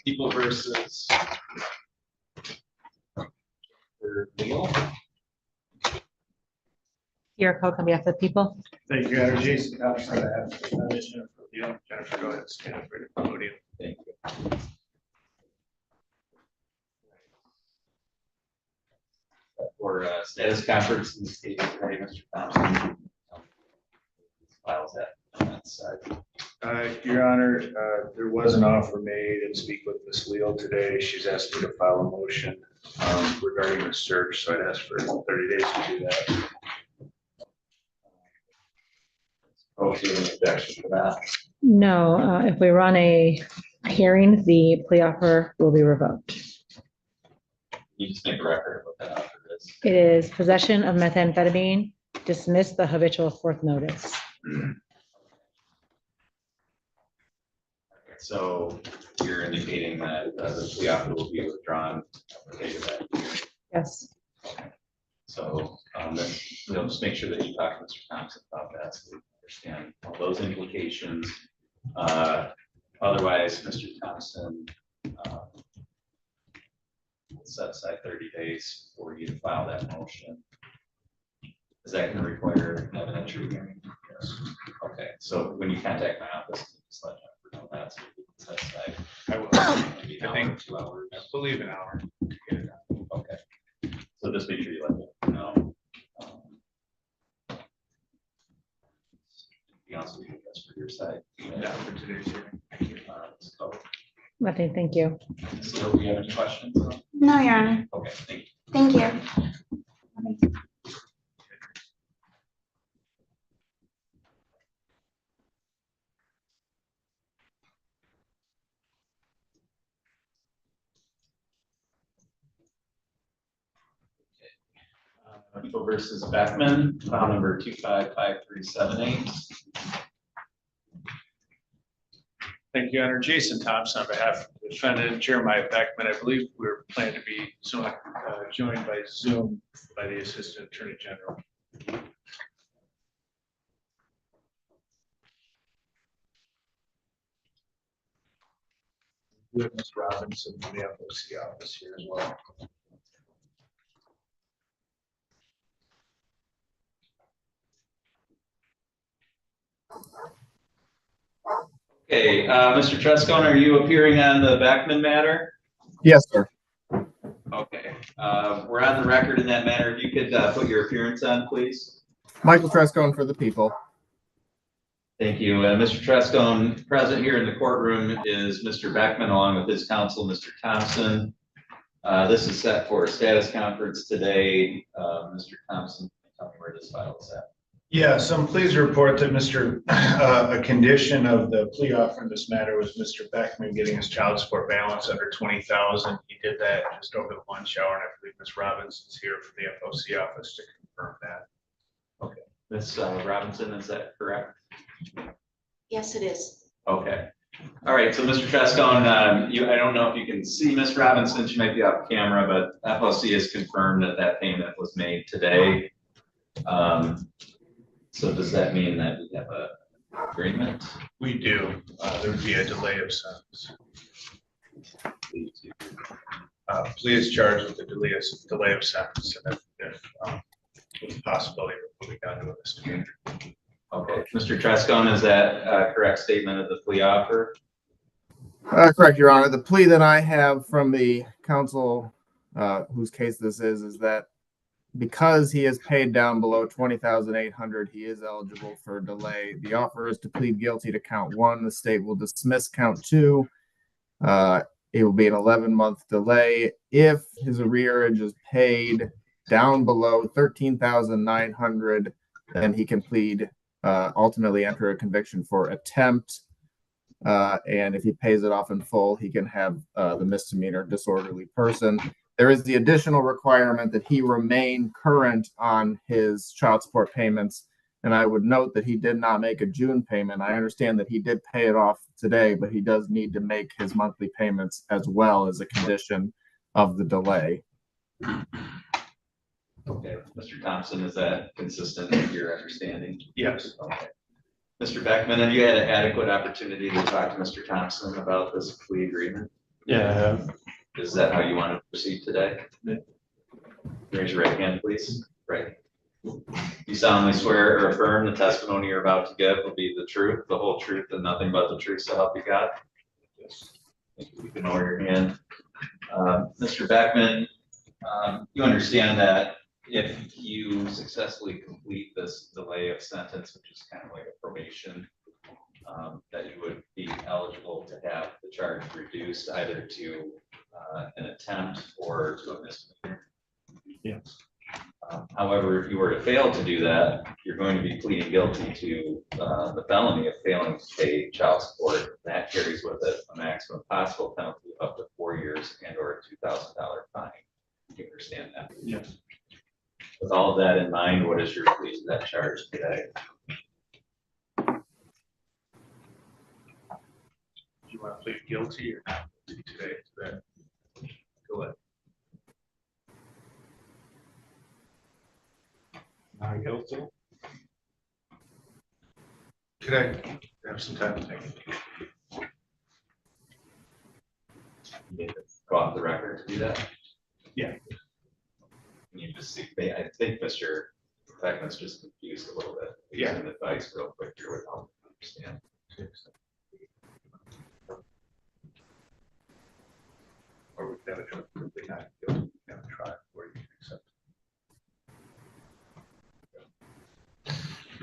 People versus legal. Here, Coke on behalf of the people. Thank you, Your Honor. Jason Thompson, I have Jennifer Leal. Jennifer, go ahead and stand up for the podium. Thank you. For status conference in the state today, Mr. Thompson. Files that on that side. Your Honor, there was an offer made and speak with Ms. Leal today. She's asked me to file a motion regarding the search, so I'd ask for 30 days to do that. Oh, do you have an objection to that? No, if we run a hearing, the plea offer will be revoked. You just make a record of what that offer is. It is possession of methamphetamine, dismiss the habitual fourth notice. So you're indicating that the plea offer will be withdrawn. Yes. So just make sure that you talk to Mr. Thompson about that so we understand all those implications. Otherwise, Mr. Thompson will set aside 30 days for you to file that motion. Is that going to require an evidentiary hearing? Yes. Okay, so when you contact my office, just let Jennifer know that so we can set aside. I will. Maybe I an think hour, 2 hours. I believe an hour to get it done. Okay. So just make sure you let them know. Be honest with you, that's for your side. Yeah, for today's hearing. Thank you. So, Nothing, thank you. do you have any questions? No, Your Honor. Okay, thank you. Thank you. People versus Beckman, file number 255378. Thank you, Your Honor. Jason Thompson on behalf of the defendant, Jeremiah Beckman. I believe we're planning to be joined by Zoom by the Assistant Attorney General. We have Ms. Robinson from the FOC office here as well. Okay, Mr. Trescone, are you appearing on the Beckman matter? Yes, sir. Okay, we're on the record in that matter. If you could put your appearance on, please. Michael Trescone for the people. Thank you. Mr. Trescone, present here in the courtroom is Mr. Beckman along with his counsel, Mr. Thompson. This is set for a status conference today. Mr. Thompson, tell me where this file is at. Yes, I'm pleased to report that a condition of the plea offer in this matter was Mr. Beckman getting his child support balance under $20,000. He did that just over the lunch hour, and I believe Ms. Robinson's here from the FOC office to confirm that. Okay, Ms. Robinson, is that correct? Yes, it is. Okay. All right, so Mr. Trescone, I don't know if you can see Ms. Robinson, she might be off camera, but FOC has confirmed that that payment was made today. So does that mean that we have a agreement? We do. There would be a delay of sentence. Plea is charged with a delay of sentence, and if with the possibility of moving on to a misdemeanor. Okay, Mr. Trescone, is that a correct statement of the plea offer? Correct, Your Honor. The plea that I have from the counsel whose case this is that because he is paid down below $20,800, he is eligible for delay. The offer is to plead guilty to count 1. The state will dismiss count 2. It will be an 11-month delay. If his arrearage is paid down below $13,900, then he can plead, ultimately enter a conviction for attempt. And if he pays it off in full, he can have the misdemeanor disorderly person. There is the additional requirement that he remain current on his child support payments. And I would note that he did not make a June payment. I understand that he did pay it off today, but he does need to make his monthly payments as well as a condition of the delay. Okay, Mr. Thompson, is that consistent with your understanding? Yes. Okay. Mr. Beckman, have you had an adequate opportunity to talk to Mr. Thompson about this plea agreement? Yeah. Is that how you want to proceed today? Yeah. Raise your right hand, please. Right. You solemnly swear or affirm the testimony you're about to give will be the truth, the whole truth, and nothing but the truth, so help you God? Yes. You can lower your hand. Mr. Beckman, you understand that if you successfully complete this delay of sentence, which is kind of like a probation, that you would be eligible to have the charge reduced either to an attempt or to a misdemeanor. Yes. However, if you were to fail to do that, you're going to be pleading guilty to the felony of failing to pay child support. That carries with it a maximum possible penalty of up to 4 years and or a $2,000 fine. You understand that? Yes. With all of that in mind, what is your plea to that charge today? Do you want to plead guilty or not guilty today to that? Go ahead. Not guilty. Could I have some time to think? You need to go off the record to do that? Yeah. You just see, I think Mr. Beckman's just confused a little bit. Yeah. Some advice real quick here would help understand. Or we've got to do it completely not guilty, we've got to try where you can accept.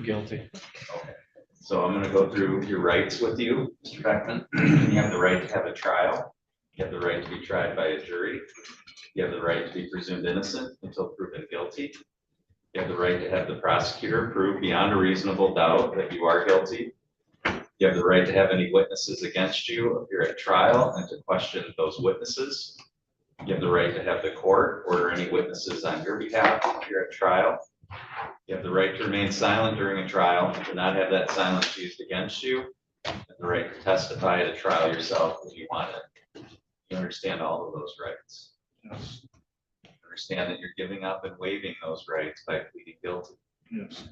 Guilty. Okay. So I'm gonna go through your rights with you, Mr. Beckman. You have the right to have a trial. You have the right to be tried by a jury. You have the right to be presumed innocent until proven guilty. You have the right to have the prosecutor prove beyond a reasonable doubt that you are guilty. You have the right to have any witnesses against you appear at trial and to question those witnesses. You have the right to have the court order any witnesses on your behalf to appear at trial. You have the right to remain silent during a trial and to not have that silence used against you. You have the right to testify at a trial yourself if you want it. You understand all of those rights. Yes. Understand that you're giving up and waiving those rights by pleading guilty. Yes.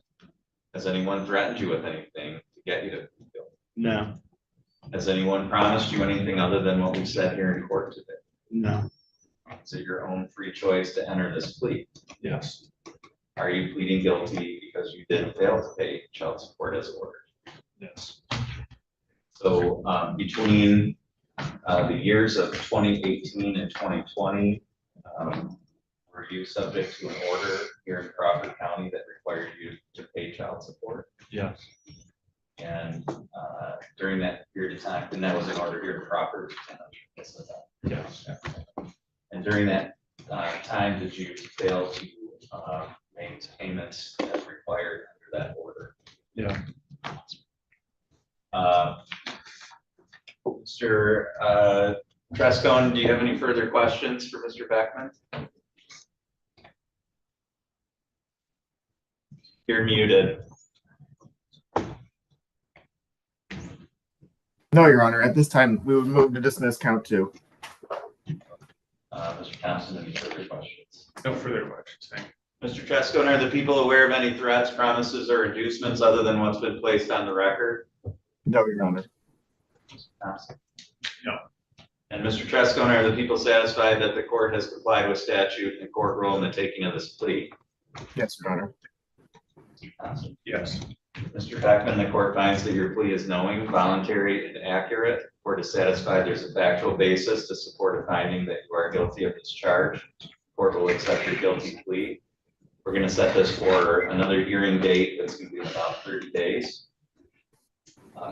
Has anyone threatened you with anything to get you to plead guilty? No. Has anyone promised you anything other than what we said here in court today? No. Is it your own free choice to enter this plea? Yes. Are you pleading guilty because you did fail to pay child support as ordered? Yes. So between the years of 2018 and 2020, were you subject to an order here in Crawford County that required you to pay child support? Yes. And during that period of time, and that was an order here in Crawford? Yes. And during that time, did you fail to make payments as required under that order? Yeah. Mr. Trescone, do you have any further questions for Mr. Beckman? You're muted. No, Your Honor. At this time, we would move to dismiss count 2. Mr. Thompson, any further questions? No further questions. Thank you. Mr. Trescone, are the people aware of any threats, promises, or inducements other than what's been placed on the record? No, Your Honor. Thompson? No. And Mr. Trescone, are the people satisfied that the court has complied with statute and court rule in the taking of this plea? Yes, Your Honor. Thompson? Yes. Mr. Beckman, the court finds that your plea is knowing, voluntary, and accurate. The court is satisfied there's a factual basis to support a finding that you are guilty of this charge. The court will accept your guilty plea. We're going to set this for another hearing date that's going to be in about 30 days.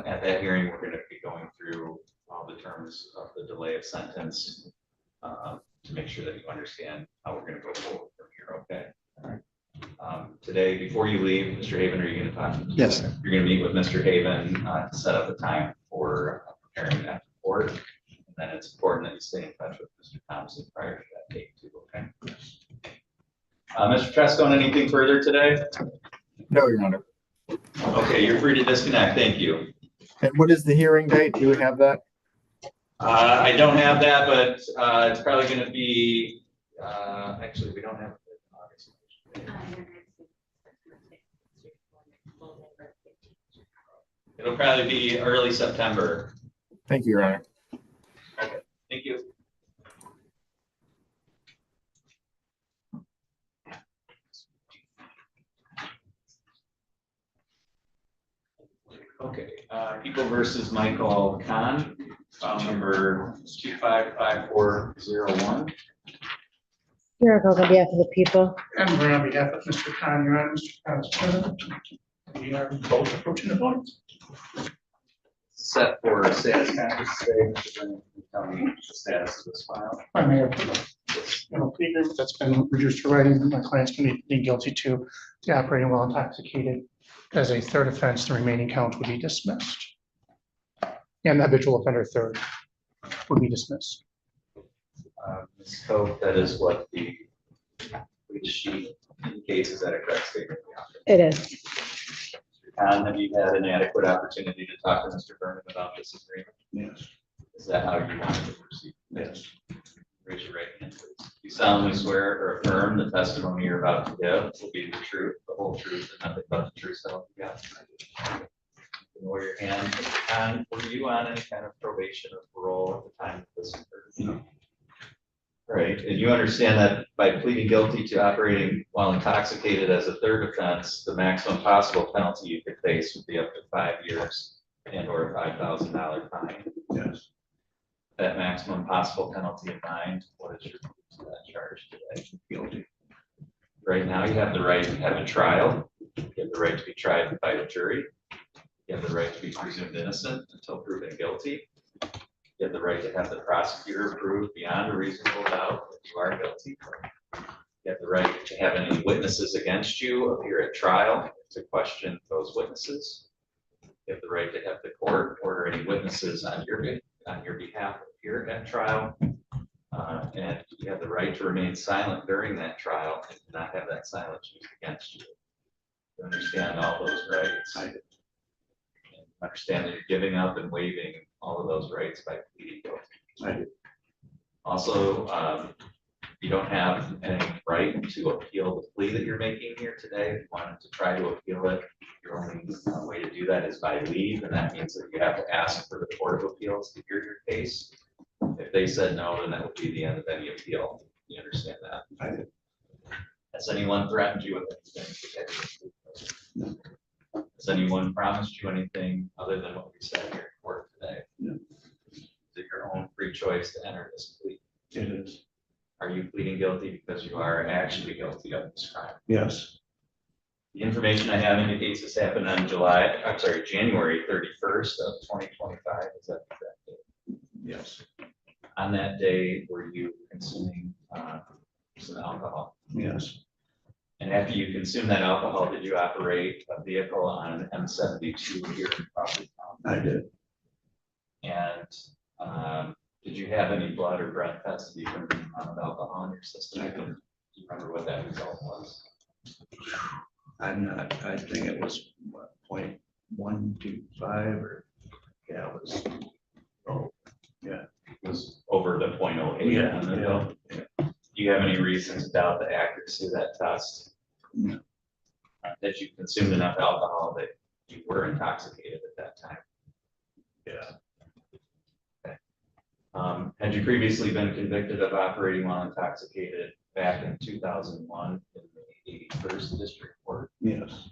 At that hearing, we're going to be going through all the terms of the delay of sentence to make sure that you understand how we're going to go forward from here, okay? All right. Today, before you leave, Mr. Haven, are you going to talk? Yes. You're going to meet with Mr. Haven to set up a time for preparing that report. And then it's important that you stay in touch with Mr. Thompson prior to that date too, okay? Mr. Trescone, anything further today? No, Your Honor. Okay, you're free to disconnect. Thank you. And what is the hearing date? Do we have that? I don't have that, but it's probably going to be, actually, we don't have it in August. It'll probably be early September. Thank you, Your Honor. Thank you. Okay, People versus Michael Khan, file number 255401. Here I go on behalf of the people. And we're on behalf of Mr. Khan, Your Honor, Mr. Khan is present. We are both approaching the vote. Set for status conference today. Mr. Brennan, can you tell me the status of this file? I may have, plea agreement that's been reduced to writing, my client's can be plead guilty to the operating while intoxicated. As a third offense, the remaining counts would be dismissed. And the habitual offender third would be dismissed. Ms. Coe, that is what the plea sheet indicates. Is that a correct statement? It is. Mr. Khan, have you had an adequate opportunity to talk to Mr. Brennan about this agreement? Yes. Is that how you wanted to proceed? Yes. Raise your right hand, please. You solemnly swear or affirm the testimony you're about to give will be the truth, the whole truth, and nothing but the truth, so help you God. You can lower your hand. Mr. Khan, were you on any kind of probation or parole at the time of this occurred? No. Right, and you understand that by pleading guilty to operating while intoxicated as a third offense, the maximum possible penalty you could face would be up to 5 years and or a $5,000 fine. Yes. That maximum possible penalty in mind, what is your view to that charge today? Guilty. Right now, you have the right to have a trial. You have the right to be tried by a jury. You have the right to be presumed innocent until proven guilty. You have the right to have the prosecutor prove beyond a reasonable doubt that you are guilty. You have the right to have any witnesses against you appear at trial to question those witnesses. You have the right to have the court order any witnesses on your behalf appear at trial. And you have the right to remain silent during that trial and not have that silence used against you. You understand all those rights. I understand that you're giving up and waiving all of those rights by pleading guilty. I do. Also, you don't have any right to appeal the plea that you're making here today. If you wanted to try to appeal it, your only way to do that is by leave, and that means that you have to ask for the Court of Appeals to hear your case. If they said no, then that would be the end of any appeal. You understand that? I do. Has anyone threatened you with anything? No. Has anyone promised you anything other than what we said here in court today? No. Is it your own free choice to enter this plea? It is. Are you pleading guilty because you are actually guilty of this crime? Yes. The information I have indicates this happened on January 31st of 2025. Is that the correct date? Yes. On that day, were you consuming some alcohol? Yes. And after you consumed that alcohol, did you operate a vehicle on an M72 here in Crawford? I did. And did you have any blood or breath tested even the amount of alcohol in your system? I don't. Do you remember what that result was? I'm not, I think it was what, 0.125 or, yeah, it was, oh, yeah. It was over the 0.08. Yeah, on the yeah, bill. Do you have any reason to doubt the accuracy of that test? No. That you consumed enough alcohol that you were intoxicated at that time? Yeah. Had you previously been convicted of operating while intoxicated back in 2001 in the 81st District Court? Yes.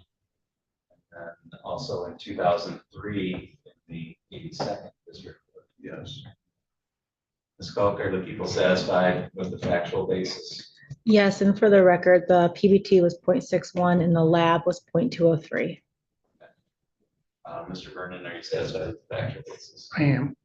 And also in 2003 in the 82nd District Court? Yes. Ms. Koch, are the people satisfied with the factual basis? Yes, and for the record, the PBT was 0.61 and the lab was 0.203. Mr. Vernon, are you satisfied with the factual basis? I am.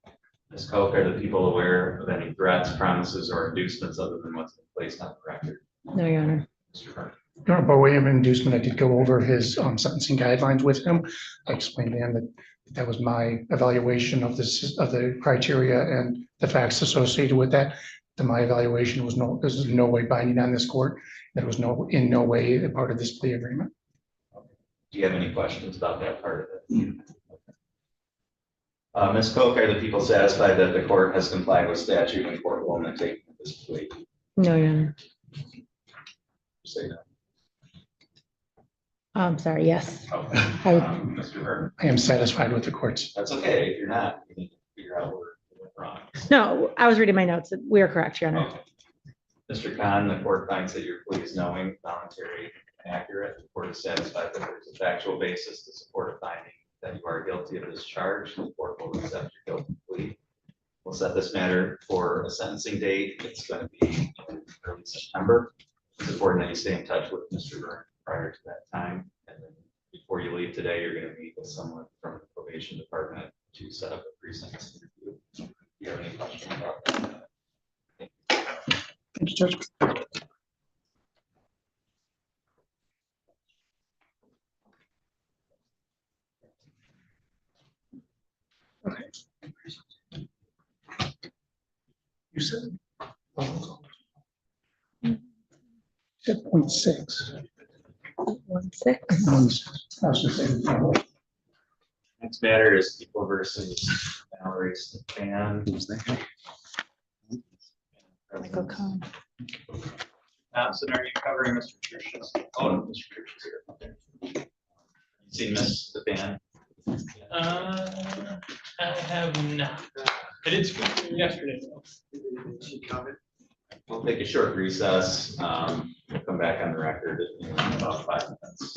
Ms. Koch, are the people aware of any threats, promises, or inducements other than what's been placed on the record? No, Your Honor. Mr. Vernon? By way of inducement, I did go over his sentencing guidelines with him. I explained to him that that was my evaluation of this, of the criteria and the facts associated with that. That my evaluation was this is no way binding on this court. That was in no way a part of this plea agreement. Do you have any questions about that part of it? Ms. Koch, are the people satisfied that the court has complied with statute and court will not take this plea? No, Your Honor. Say no. I'm sorry, yes. Okay. Mr. Vernon? I am satisfied with the court's. That's okay. If you're not, you need to figure out where you went wrong. No, I was reading my notes. We are correct, Your Honor. Okay. Mr. Khan, the court finds that your plea is knowing, voluntary, and accurate. The court is satisfied that there's a factual basis to support a finding that you are guilty of this charge, the court will accept your guilty plea. We'll set this matter for a sentencing date. It's going to be in early September. It's important that you stay in touch with Mr. Byrne prior to that time. And then before you leave today, you're going to meet with someone from the probation department to set up a pre-sentence interview. Do you have any questions about that? Thank you, Judge. You said. Said 0.6. 1-6. Next matter is People versus Mallory Stefan. Michael Cohen. Thompson, are you covering Mr. Church's? Oh, no, Mr. Church is here. You seen Miss Stefan? I have not. I did speak to him yesterday, though. We'll take a short recess. We'll come back on the record in about 5 minutes.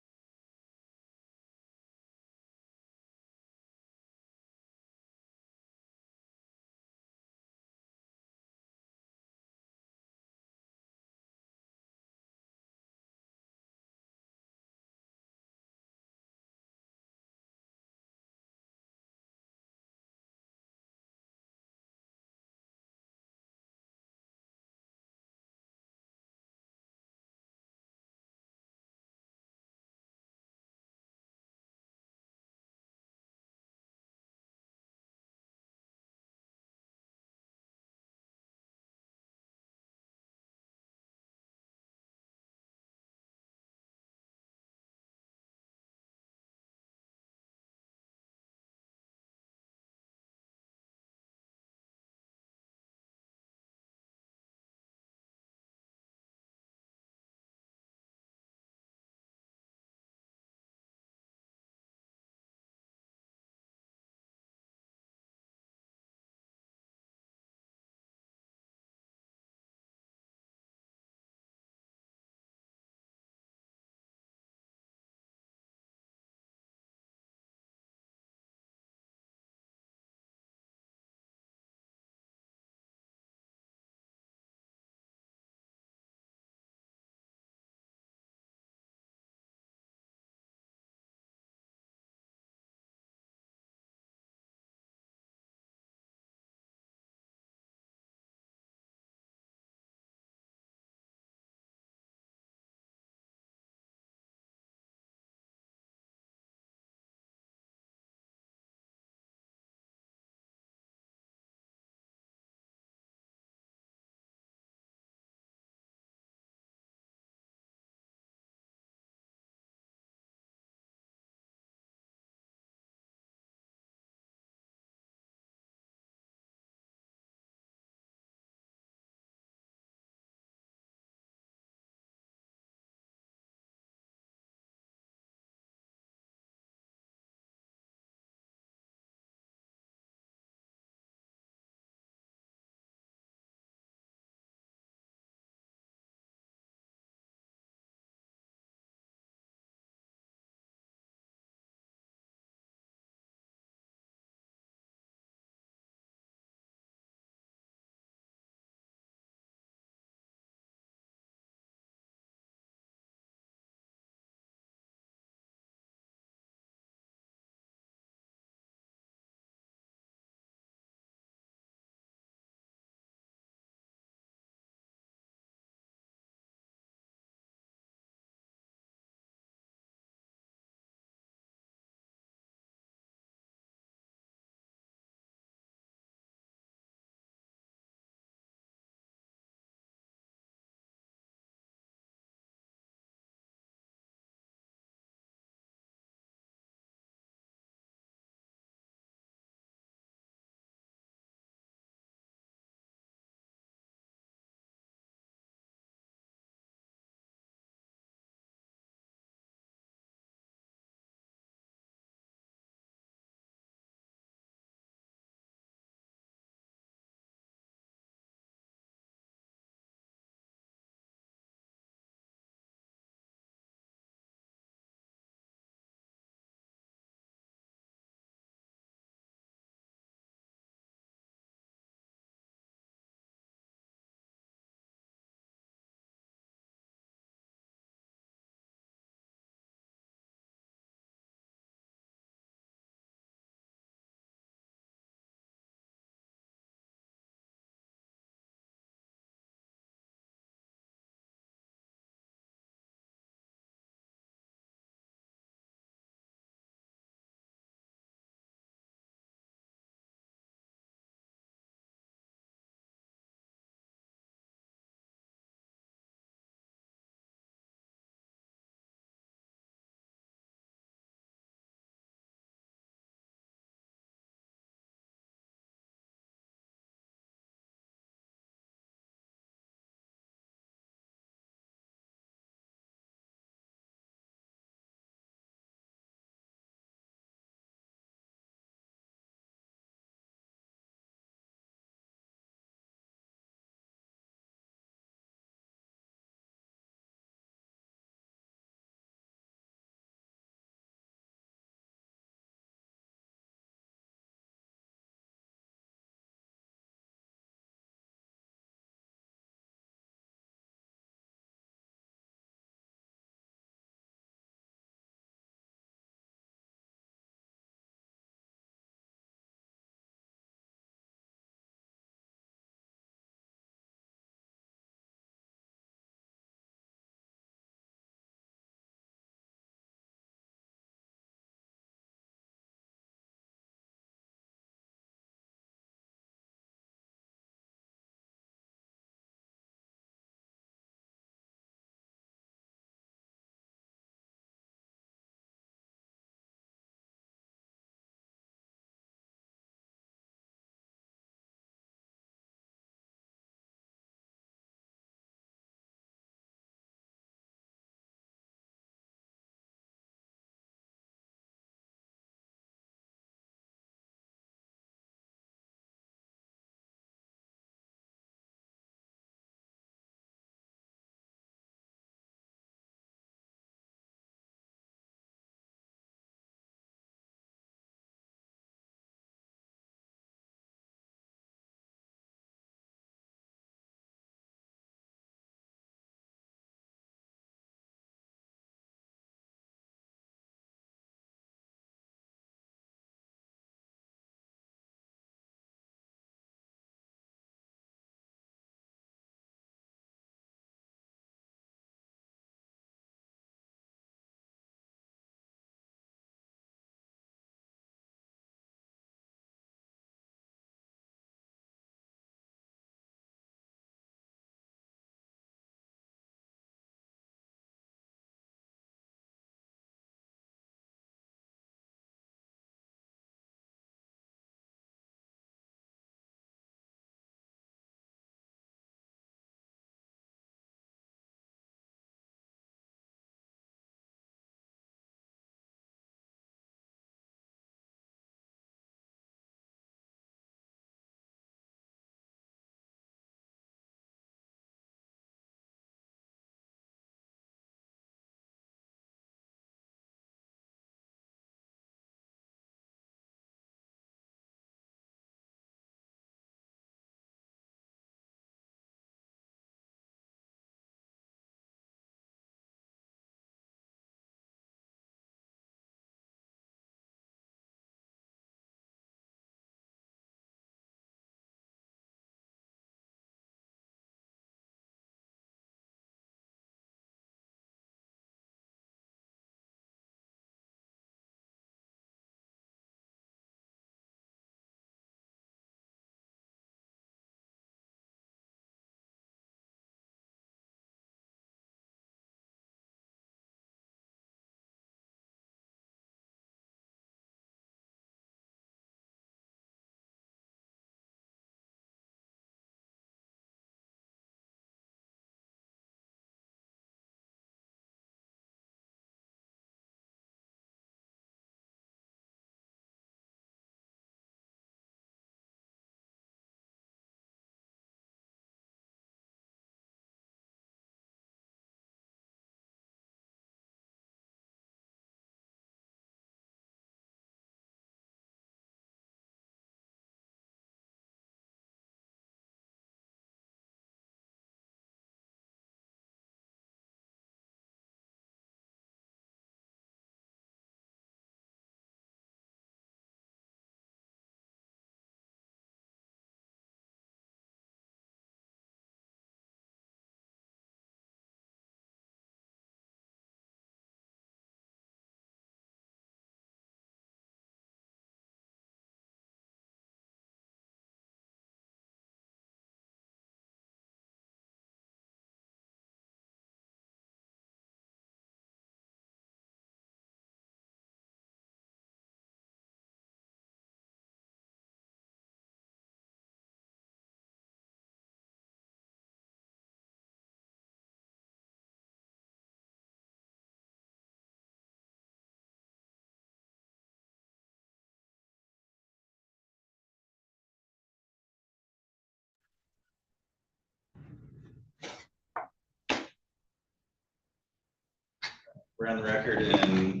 We're on the record in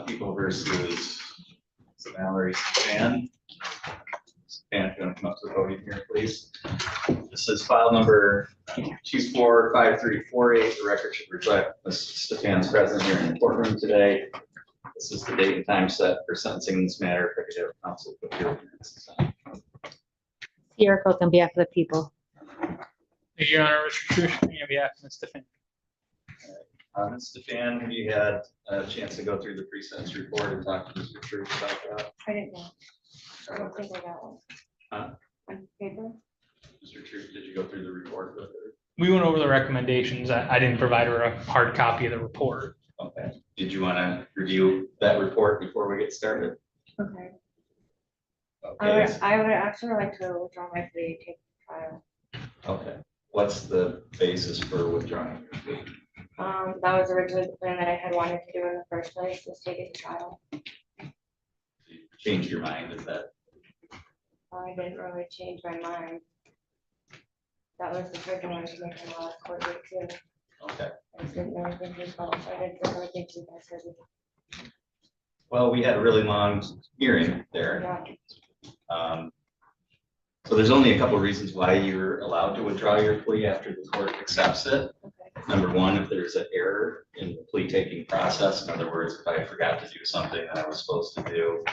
People versus Mallory Stan. Stan, if you want to come up to the podium here, please. This is file number 245348. The record should reflect Ms. Stefan's present here in the courtroom today. This is the date and time set for sentencing in this matter. If I could have counsel put your minutes. Sierra Cook on behalf of the people. Thank you, Your Honor. Richard Trush, on behalf of Ms. Stefan. Ms. Stefan, have you had a chance to go through the pre-sentence report and talk to Mr. Trush about that? I didn't know. I don't think I got one. Huh? On paper? Mr. Trush, did you go through the report with her? We went over the recommendations. I didn't provide her a hard copy of the report. Okay. Did you want to review that report before we get started? Okay. Okay. I would actually like to withdraw my plea, take the trial. Okay. What's the basis for withdrawing your plea? That was originally the plan that I had wanted to do in the first place, was take it to trial. You changed your mind, is that? I didn't really change my mind. That was the first one to make in the last court date too. Okay. I just didn't really think it was, I didn't really think you guys said. Well, we had a really long hearing there. Yeah. So there's only a couple of reasons why you're allowed to withdraw your plea after the court accepts it. Okay. Number one, if there's an error in the plea taking process, in other words, if I forgot to do something that I was supposed to do,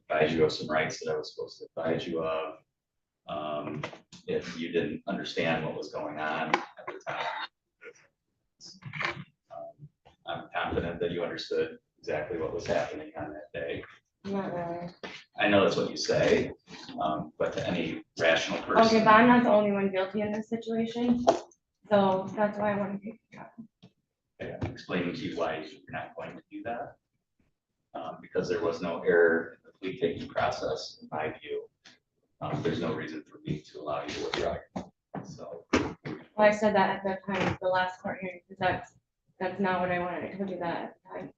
advise you of some rights that I was supposed to advise you of. If you didn't understand what was going on at the time. I'm confident that you understood exactly what was happening on that day. Not really. I know that's what you say, but to any rational person. Okay, but I'm not the only one guilty in this situation, so that's why I want to take the trial. Okay, I'm explaining to you why you're not going to do that. Because there was no error in the plea taking process, in my view. There's no reason for me to allow you to withdraw your plea. So. Well, I said that at the time, of the last court hearing, because that's not what I wanted. I told you that at the time.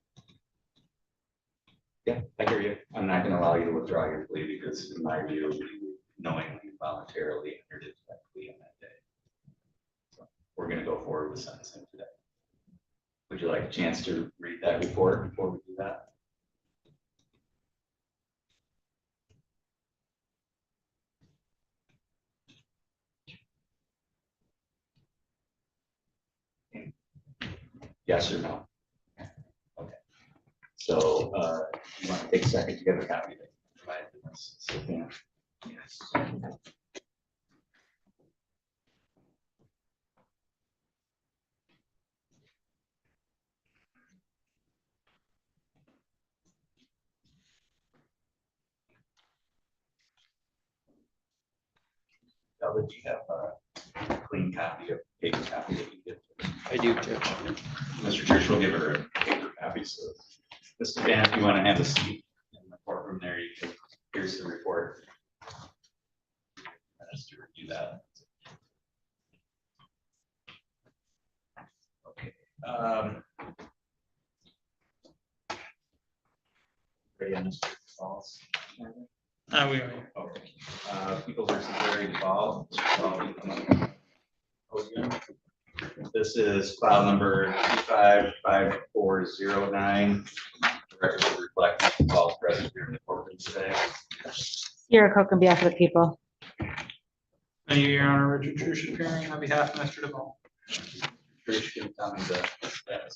Yeah, I hear you. I'm not going to allow you to withdraw your plea because in my view, you knowingly and voluntarily entered into that plea on that day. So we're going to go forward with sentencing today. Would you like a chance to read that report before we do that? Yes or no? Okay. So you want to take a second to get a copy of it? Provide to us, Sophia? Yes. Now, did you have a clean copy of paper copy that you did? I do, Judge. Mr. Church will give her a paper copy, so Mr. Van, if you want to have a seat in the courtroom there, you can, here's the report. Just to review that. Okay. Ready on Mr. Falls? We are. Okay. People versus Larry Duvall. Mr. Duvall, you come up. Podium. This is file number 255409. The record will reflect Mr. Duvall's presence here in the courtroom today. Sierra Cook on behalf of the people. Thank you, Your Honor. Richard Trush, appearing on behalf of Mr. Duvall. Trish, can you tell me the status?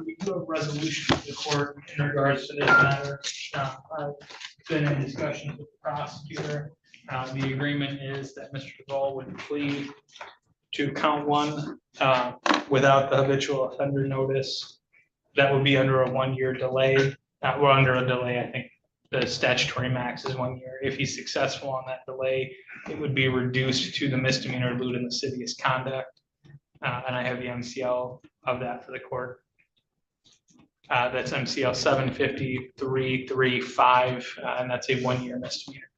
We do have a resolution of the court in regards to this matter. I've been in discussions with the prosecutor. The agreement is that Mr. Duvall would plead to count one without the habitual offender notice. That would be under a 1 year delay. We're under a delay. I think the statutory max is 1 year. If he's successful on that delay, it would be reduced to the misdemeanor lewd and lascivious conduct. And I have the MCL of that for the court. That's MCL 75335, and that's a 1 year misdemeanor.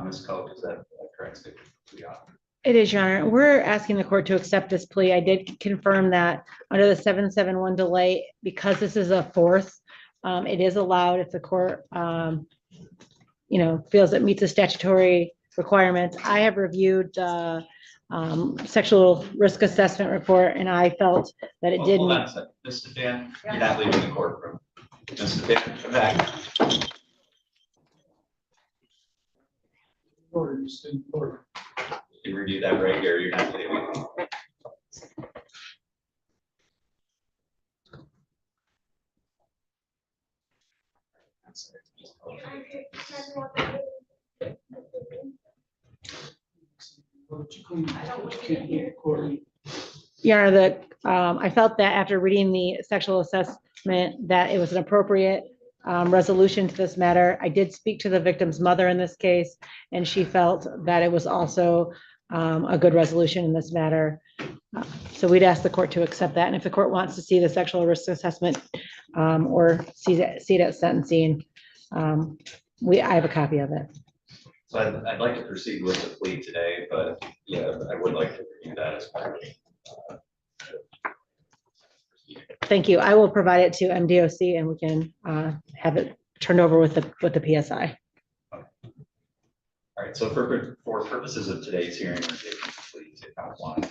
Ms. Coke, is that correct statement? It is, Your Honor. We're asking the court to accept this plea. I did confirm that under the 771 delay, because this is a fourth, it is allowed if the court, feels it meets the statutory requirements. I have reviewed sexual risk assessment report, and I felt that it did Hold on meet. a second. Ms. Stefan, you're not leaving the courtroom. Ms. Stefan, come back. You review that right here, you're not leaving. Your Honor, I felt that after reading the sexual assessment, that it was an appropriate resolution to this matter. I did speak to the victim's mother in this case, and she felt that it was also a good resolution in this matter. So we'd ask the court to accept that, and if the court wants to see the sexual risk assessment or see it at sentencing, I have a copy of it. So I'd like to proceed with the plea today, but yeah, I would like to review that as part of. Thank you. I will provide it to MDOC and we can have it turned over with the PSI. All right, so for purposes of today's hearing, we're taking the plea to count one.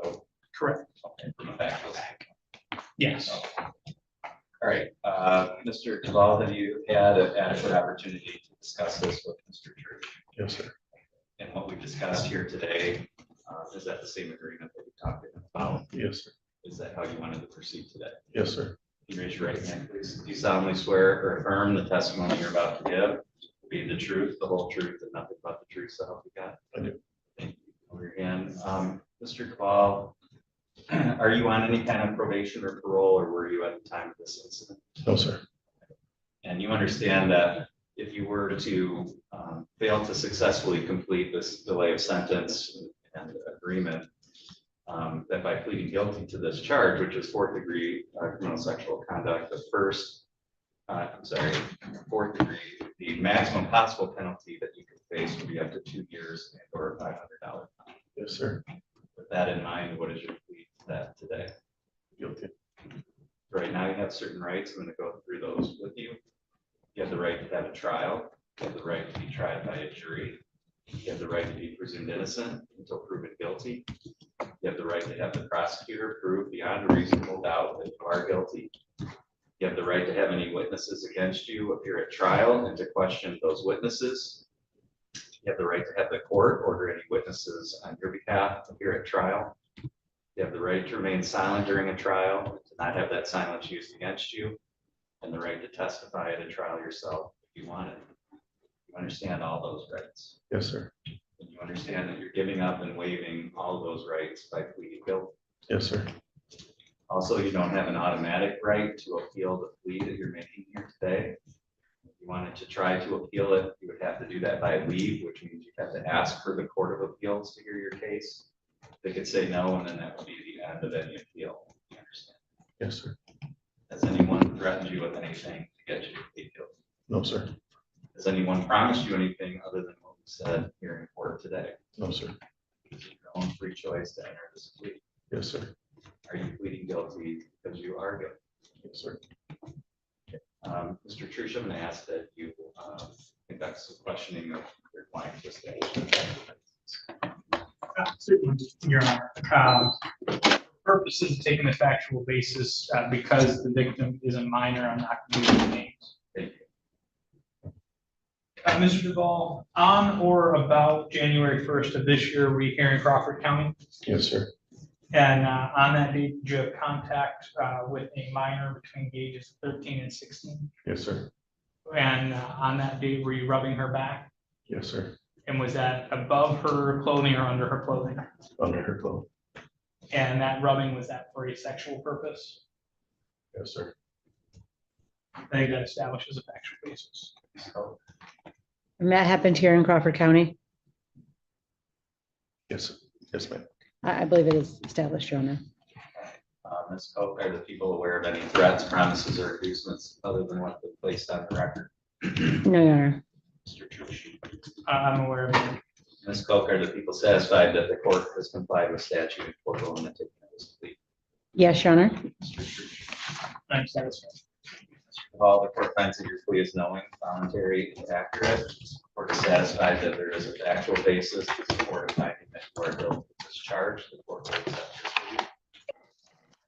So, Correct. okay, from the back. Yes. All right, Mr. Caval, have you had an adequate opportunity to discuss this with Mr. Church? Yes, sir. And what we discussed here today, is that the same agreement that we talked about? Yes, sir. Is that how you wanted to proceed today? Yes, sir. Can you raise your right hand, please? Do you solemnly swear or affirm the testimony you're about to give will be the truth, the whole truth, and nothing but the truth, so help you God? I do. Thank you. Over your hand. Mr. Caval, are you on any kind of probation or parole, or were you at the time of this incident? No, sir. And you understand that if you were to fail to successfully complete this delay of sentence and agreement, that by pleading guilty to this charge, which is fourth degree criminal sexual conduct, fourth degree, the maximum possible penalty that you could face would be up to 2 years or $500 fine. Yes, sir. With that in mind, what is your plea to that today? Guilty. Right now, you have certain rights. I'm going to go through those with you. You have the right to have a trial. You have the right to be tried by a jury. You have the right to be presumed innocent until proven guilty. You have the right to have the prosecutor prove beyond a reasonable doubt that you are guilty. You have the right to have any witnesses against you appear at trial and to question those witnesses. You have the right to have the court order any witnesses on your behalf appear at trial. You have the right to remain silent during a trial, to not have that silence used against you, and the right to testify at a trial yourself if you want it. You understand all those rights. Yes, sir. And you understand that you're giving up and waiving all of those rights by pleading guilty. Yes, sir. Also, you don't have an automatic right to appeal the plea that you're making here today. If you wanted to try to appeal it, you would have to do that by leave, which means you have to ask for the Court of Appeals to hear your case. They could say no, and then that would be the end of any appeal. You understand? Yes, sir. Has anyone threatened you with anything to get you to plead guilty? No, sir. Has anyone promised you anything other than what we said here in court today? No, sir. Is it your own free choice to enter this plea? Yes, sir. Are you pleading guilty because you are guilty? Yes, sir. Mr. Trish, I'm going to ask that you conduct some questioning of your client. Certainly, Your Honor. Purposes of taking a factual basis, because the victim is a minor, I'm not going to use names. Thank you. Mr. Duvall, on or about January 1st of this year, were you here in Crawford County? Yes, sir. And on that date, did you have contact with a minor between the ages of 13 and 16? Yes, sir. And on that date, were you rubbing her back? Yes, sir. And was that above her clothing or under her clothing? Under her clothes. And that rubbing, was that for a sexual purpose? Yes, sir. I think that establishes a factual basis. And that happened here in Crawford County. Yes, sir. Yes, ma'am. I believe it is established, Your Honor. Ms. Koch, are the people aware of any threats, promises, or inducements other than what they placed on the record? No, Your Honor. Mr. Trish. I'm aware of it. Ms. Koch, are the people satisfied that the court has complied with statute and court rule in the taking of this plea? Yes, Your Honor. Mr. Trish. I'm satisfied. Mr. Hall, the court finds that your plea is knowing, voluntary, and accurate. The court is satisfied that there is a factual basis to support a finding that you are guilty of this discharged. The court will accept your plea.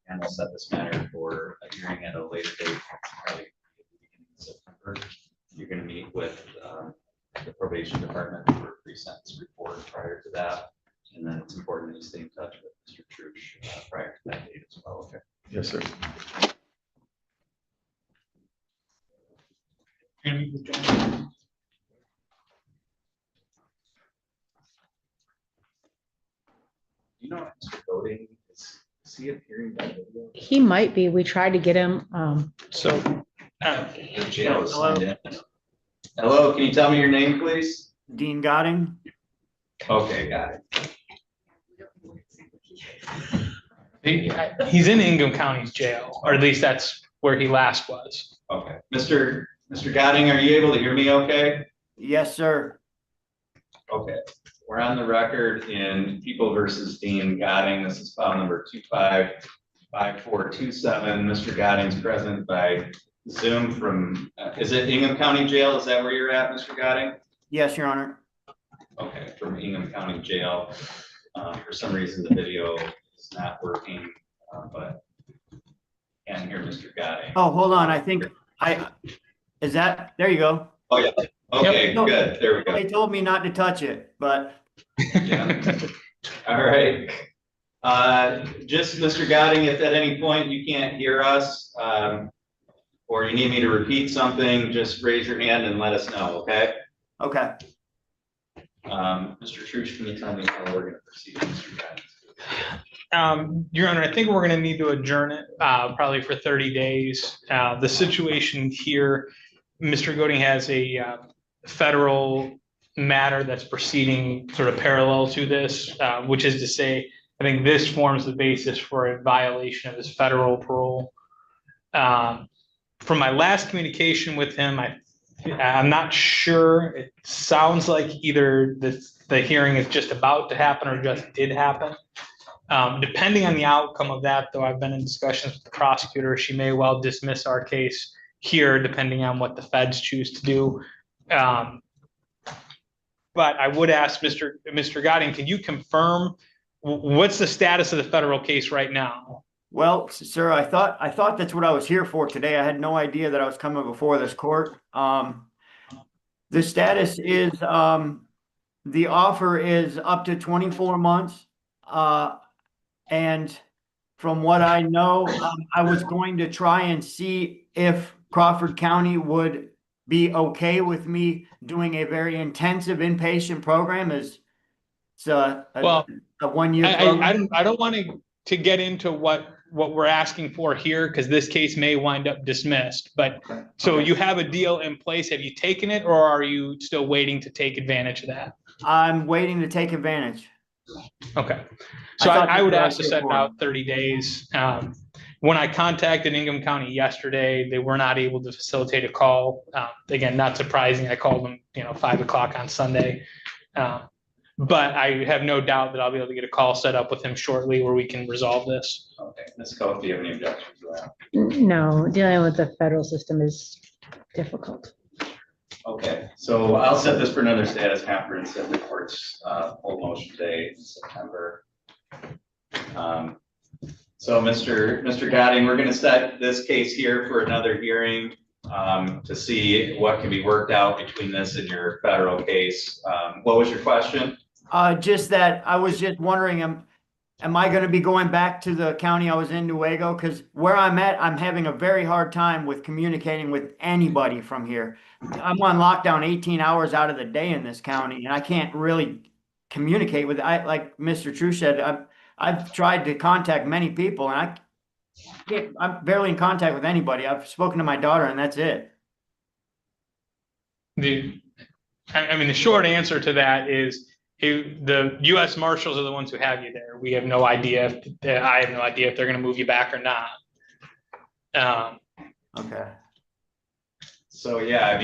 And we'll set this matter for a hearing at a later date, probably at the beginning of September. You're going to meet with the probation department for a pre-sentence report prior to that. And then it's important that you stay in touch with Mr. Trush prior to that date as well. Okay. Yes, sir. You know, Mr. Voting, is he appearing by video? He might be. We tried to get him. So, The jail is signed in. Hello, can you tell me your name, please? Dean Godding. Okay, got it. he's in Ingham County's jail, or at least that's where he last was. Okay, Mr. Gadding, are you able to hear me okay? Yes, sir. Okay, we're on the record in People versus Dean Gadding. This is file number 255427. Mr. Gadding's present by Zoom from, is it Ingham County Jail? Is that where you're at, Mr. Gadding? Yes, Your Honor. Okay, from Ingham County Jail. For some reason, the video is not working, but can't hear Mr. Gadding. Oh, hold on. I think is that, there you go. Oh, yeah. Okay, Yep. good. There we go. They told me not to touch it, but Yeah. All right. Just Mr. Gadding, if at any point you can't hear us, or you need me to repeat something, just raise your hand and let us know, okay? okay. Mr. Trush, can you tell me how we're going to proceed, Mr. Gadding? Your Honor, I think we're going to need to adjourn it probably for 30 days. The situation here, Mr. Gooding has a federal matter that's proceeding sort of parallel to this, which is to say, I think this forms the basis for a violation of his federal parole. From my last communication with him, I'm not sure. It sounds like either the hearing is just about to happen or just did happen. Depending on the outcome of that, though, I've been in discussions with the prosecutor. She may well dismiss our case here, depending on what the feds choose to do. But I would ask Mr. Gadding, can you confirm what's the status of the federal case right now? Well, sir, I thought that's what I was here for today. I had no idea that I was coming before this court. The status is the offer is up to 24 months. And from what I know, I was going to try and see if Crawford County would be okay with me doing a very intensive inpatient program. It's a 1 year program. I don't want to get into what we're asking for here, because this case may wind up dismissed. But so you have a deal in place. Have you taken it, or are you still waiting to take advantage of that? I'm waiting to take advantage. Okay. So I would ask to set about 30 days. When I contacted Ingham County yesterday, they were not able to facilitate a call. Again, not surprising. I called them, 5 o'clock on Sunday. But I have no doubt that I'll be able to get a call set up with him shortly where we can resolve this. Okay, Ms. Coe, do you have any objections to that? No, dealing with the federal system is difficult. Okay, so I'll set this for another status conference that reports full motion day in September. So Mr. Gadding, we're going to set this case here for another hearing to see what can be worked out between this and your federal case. What was your question? Just that I was just wondering, am I going to be going back to the county I was in, Newaygo? Because where I'm at, I'm having a very hard time with communicating with anybody from here. I'm on lockdown 18 hours out of the day in this county, and I can't really communicate with, like Mr. Trush said, I've tried to contact many people, and I'm barely in contact with anybody. I've spoken to my daughter, and that's it. The short answer to that is the U.S. Marshals are the ones who have you there. We have no idea I have no idea if they're going to move you back or not. Okay. So yeah,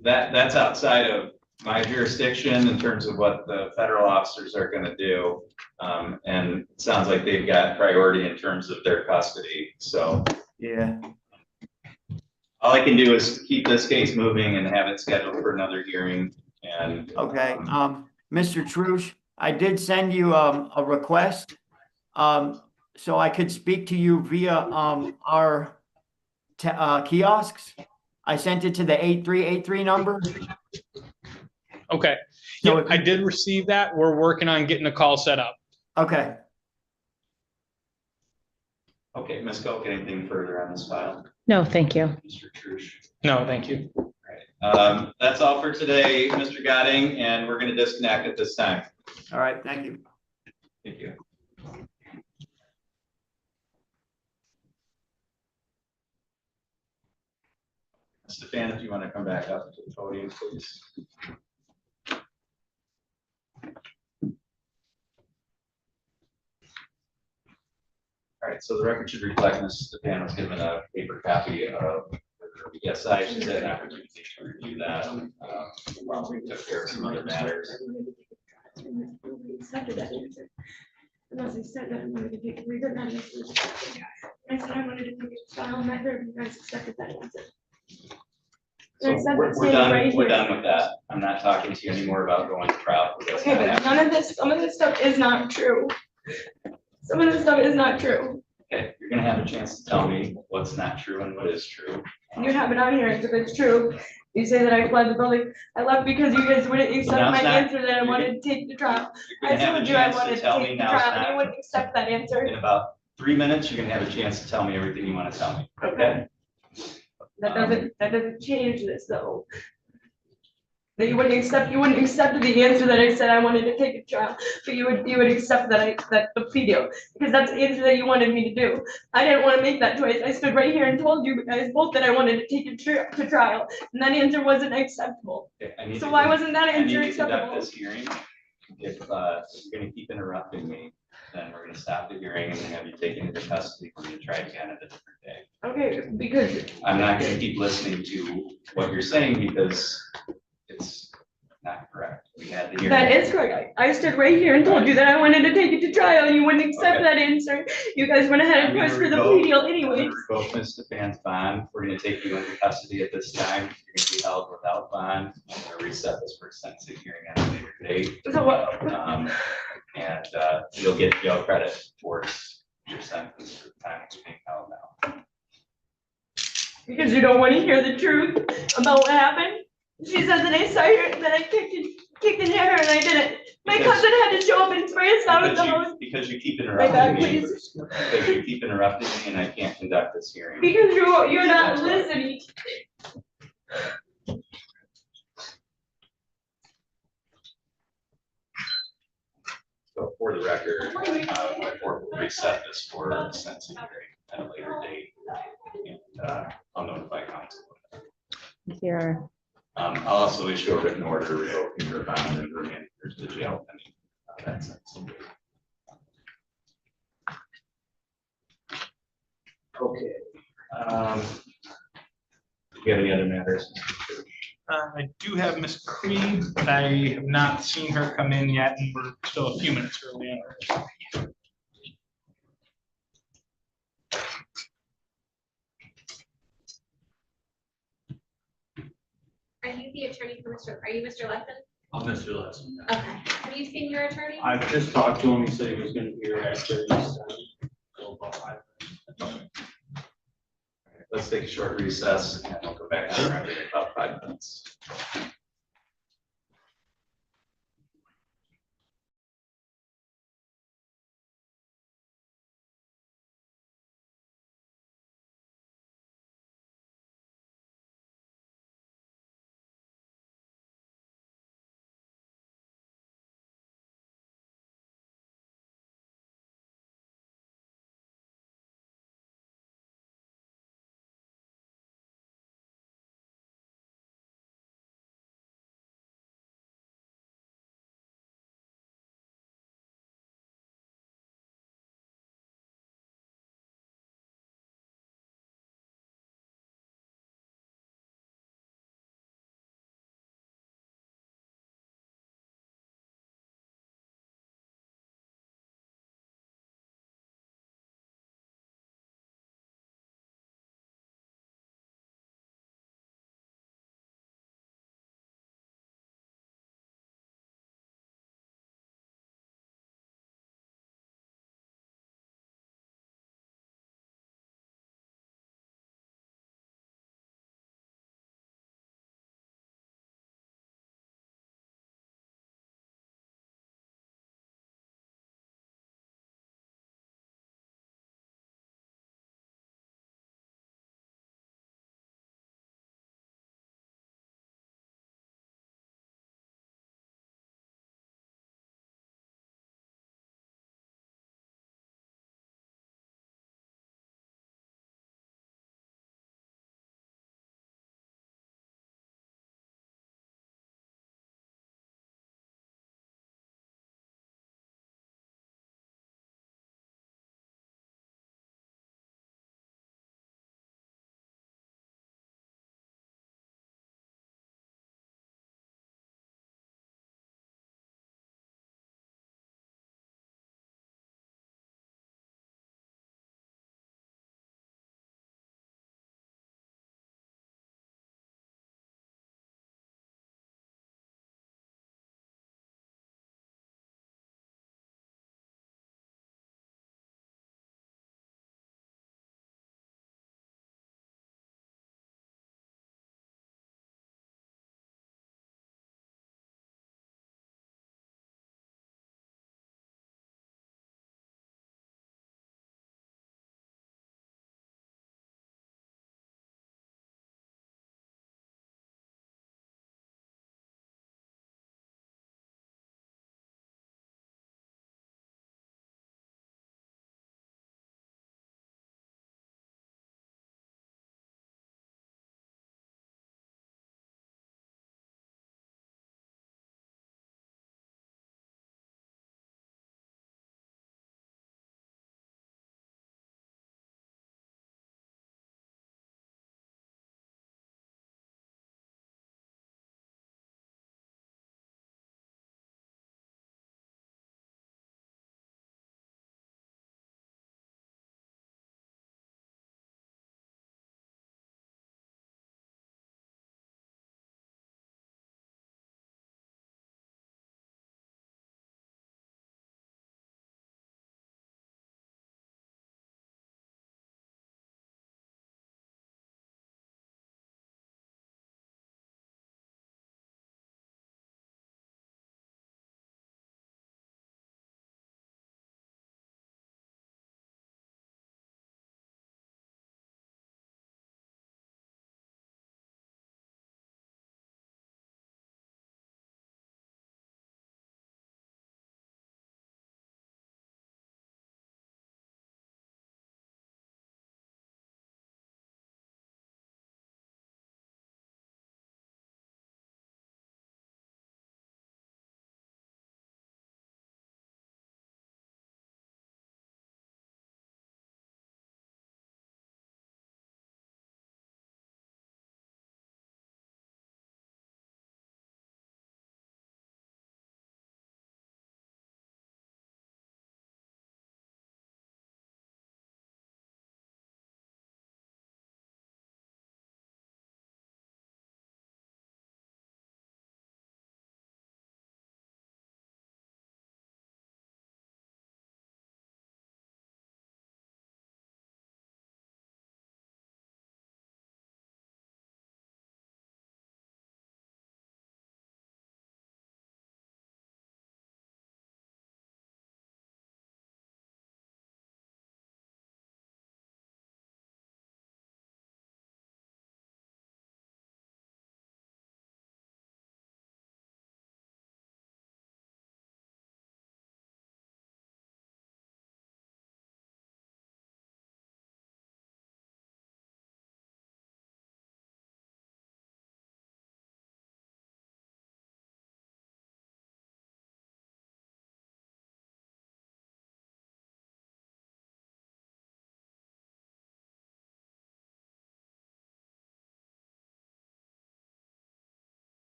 that's outside of my jurisdiction in terms of what the federal officers are going to do. And it sounds like they've got priority in terms of their custody. So yeah, all I can do is keep this case moving and have it scheduled for another hearing. And okay. Mr. Trush, I did send you a request, so I could speak to you via our kiosks. I sent it to the 8383 number. Okay, So yeah, if I you- did receive that. We're working on getting a call set up. Okay. Okay, Ms. Koch, anything further on this file? No, thank you. Mr. Trush? No, thank you. That's all for today, Mr. Gadding, and we're gonna disconnect at this time. All right. Thank you. Thank you. Stefan, if you want to come back up to the podium, please. All right, so the record should reflect Ms. Stefan was given a paper copy of the BSI. She's had an opportunity to review that while we took care of some other matters. Unless I said that I wanted to take, we did not. I said I wanted to take a trial, neither of you guys accepted that answer. So I said we're that standing right we're here. done with that. I'm not talking to you anymore about going to trial. That's Okay, not but happening. none of this, some of this stuff is not true. Some of this stuff is not true. Okay, you're gonna have a chance to tell me what's not true and what is true. You have it on here, if it's true. You say that I fled the building. I left because you guys wouldn't accept now my it's not- answer that I you're wanted to take the trial. You're I gonna have a told you I chance wanted to to tell take me the now. It's trial, and you not. wouldn't accept that answer. In about 3 minutes, you're gonna have a chance to tell me everything you want to tell me. Okay. That doesn't change this though. That you wouldn't accept the answer that I said I wanted to take a trial, but you would accept that the plea deal, because that's the answer that you wanted me to do. I didn't want to make that choice. I stood right here and told you guys both that I wanted to take it to trial, and that answer wasn't acceptable. Okay, I need So to why con- wasn't that I need answer to conduct acceptable? this hearing. If you're gonna keep interrupting me, then we're gonna stop the hearing and have you taken into custody. We're gonna try it again at a different day. Okay, because I'm not gonna keep listening to what you're saying because it's not correct. We had the hearing. that is correct. I stood right here and told you that I wanted to take it to trial, and you wouldn't accept Okay. that answer. You guys went ahead and I'm gonna pushed for the revoke- plea deal I'm anyways. gonna revoke Ms. Stefan's bond. We're gonna take you into custody at this time. You're gonna be held without bond. I'm gonna reset this for sentencing hearing at a later date. So what? And you'll get jail credit towards your sentence for the time it's being held now. Because you don't want to hear the truth about what happened. She said that I saw her, that I kicked and hit her, and I didn't. My Because- cousin had to show up and spray us out of the house. Because you keep My bad, interrupting me. please. Because you keep interrupting me and I can't conduct this hearing. Because you're not listening. So for the record, my court will reset this for sentencing hearing at a later date. And I'll notify council. Here. I'll also issue a written order revoking your bond and bringing her to jail. That's it. Okay. Do you have any other matters? I do have Ms. Creed, but I have not seen her come in yet, and we're still a few minutes early on her. Are you the attorney for are you Mr. Lesson? I'm Mr. Lesson. Okay. Have you seen your attorney? I've just talked to him. He said he was gonna be here after this. Let's take a short recess and we'll go back on record in about 5 minutes.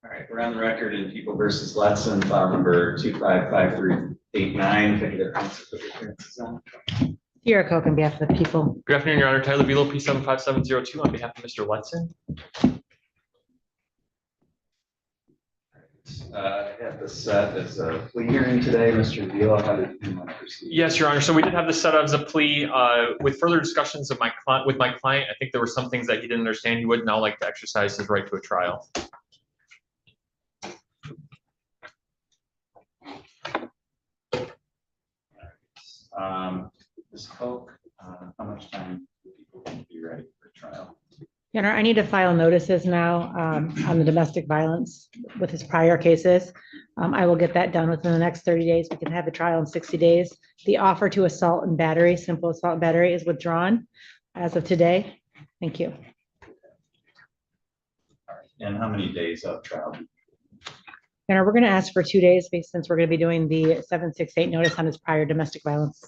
All right, we're on the record in People versus Letson, file number 255389. Can I get a counsel for the appearances on? Sierra Coke on behalf of the people. Good afternoon, Your Honor. Tyler Velo, P75702 on behalf of Mr. Letson. I have this set as a plea hearing today. Mr. Vila, how did you want to proceed? Yes, Your Honor. So we did have this set up as a plea. With further discussions of my client, I think there were some things that he didn't understand. He would now like to exercise his right to a trial. Ms. Coke, how much time do people want to be ready for trial? Your Honor, I need to file notices now on the domestic violence with his prior cases. I will get that done within the next 30 days. We can have the trial in 60 days. The offer to assault and battery, simple assault and battery, is withdrawn as of today. Thank you. All right. And how many days of trial? Your Honor, we're going to ask for 2 days since we're going to be doing the 768 notice on his prior domestic violence.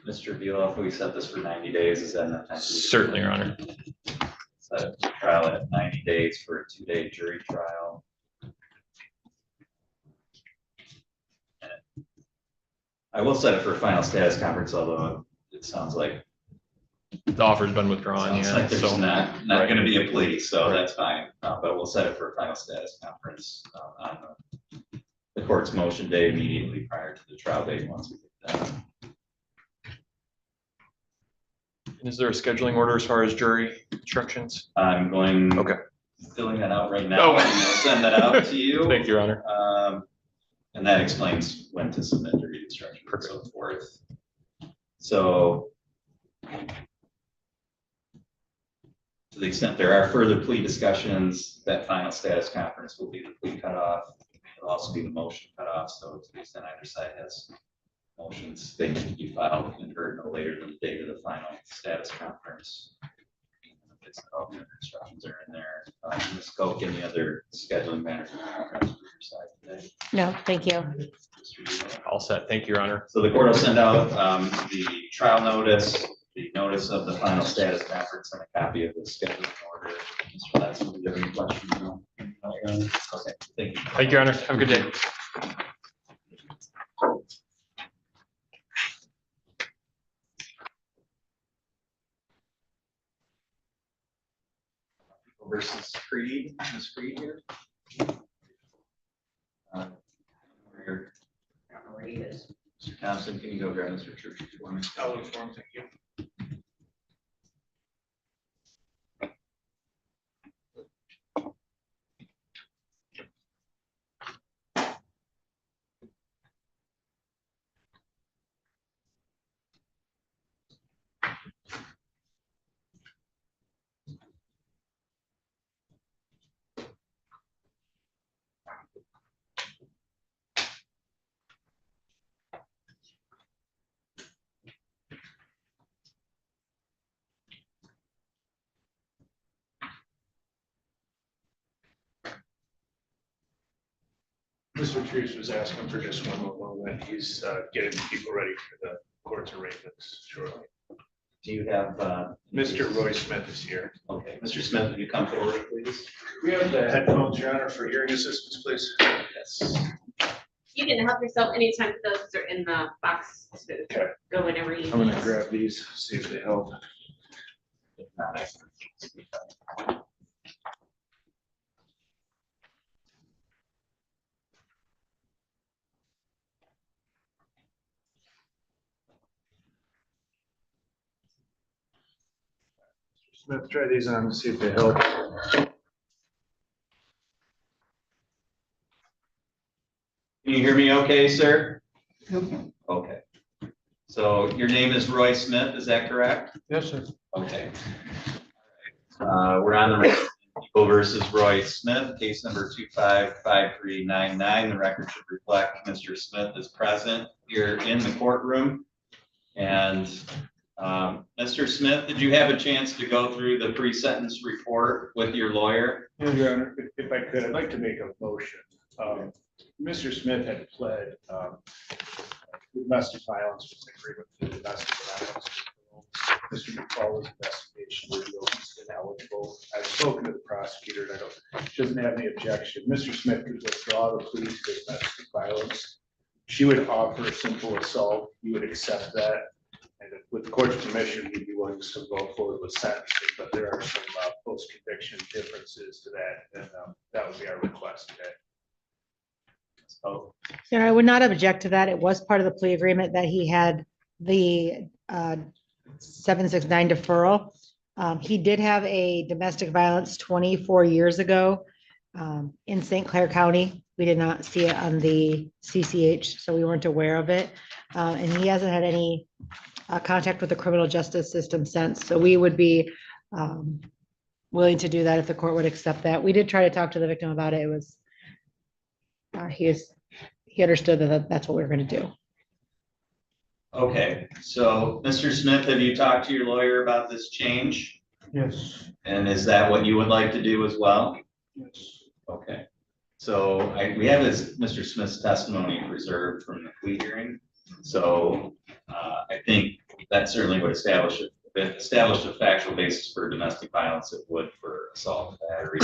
Mr. Vila, if we set this for 90 days, is that enough time? Certainly, Your Honor. Set a trial at 90 days for a 2-day jury trial. I will set it for a final status conference, although it sounds like The offer's been withdrawn, sounds yeah. like there's So not going to be a plea, so that's fine. But we'll set it for a final status conference on the court's motion day immediately prior to the trial date once we get that. is there a scheduling order as far as jury instructions? I'm going. Okay. Filling that out right now. Oh. And I'll send that out to you. Thank you, Your Honor. And that explains when to submit the read instruction and so forth. So to the extent there are further plea discussions, that final status conference will be the plea cutoff. It'll also be the motion cutoff. So to the extent either side has motions, they need to be filed and heard no later than the date of the final status conference. All the instructions are in there. Ms. Coke, any other scheduling matters for your side today? No, thank you. All set. Thank you, Your Honor. So the court will send out the trial notice, the notice of the final status conference, and a copy of the scheduling order. Mr. Latson, do you have any questions? No? Okay, thank you. Thank you, Your Honor. Have a good day. Versus Creed, Ms. Creed here. Where he is. Mr. Thompson, can you go grab Mr. Church for me? I'll inform, thank you. Mr. Trees was asking for just one more moment. He's getting people ready for the court's arraignments shortly. Do you have? Mr. Roy Smith is here. Okay, Mr. Smith, will you come forward, please? We have the headphones, Your Honor, for hearing assistance, please. Yes. You can help yourself anytime. Those are in the box. So Okay. go whenever you. I'm gonna grab these, see if they help. If not, I can speak up. Smith, try these on, see if they help. Can you hear me okay, sir? Okay. So your name is Roy Smith, is that correct? Yes, sir. Okay. We're on the record, People versus Roy Smith, case number 255399. The record should reflect Mr. Smith is present here in the courtroom. And Mr. Smith, did you have a chance to go through the pre-sentence report with your lawyer? Yeah, Your Honor, if I could, I'd like to make a motion. Mr. Smith had pled domestic violence with agreement for domestic violence. Mr. McFall's investigation revealed he's ineligible. I've spoken to the prosecutor and she doesn't have any objection. Mr. Smith could withdraw the plea to domestic violence. She would offer a simple assault. You would accept that. And with the court's permission, we'd be willing to go forward with sentencing, but there are some post-conviction differences to that, and that would be our request today. So, Sarah, I would not object to that. It was part of the plea agreement that he had the 769 deferral. He did have a domestic violence 24 years ago in St. Clair County. We did not see it on the CCH, so we weren't aware of it. And he hasn't had any contact with the criminal justice system since. So we would be willing to do that if the court would accept that. We did try to talk to the victim about it. It was, he understood that that's what we were going to do. Okay, so Mr. Smith, have you talked to your lawyer about this change? Yes. And is that what you would like to do as well? Yes. Okay, so we have Mr. Smith's testimony preserved from the plea hearing. So I think that certainly would establish a factual basis for domestic violence. It would for assault and battery.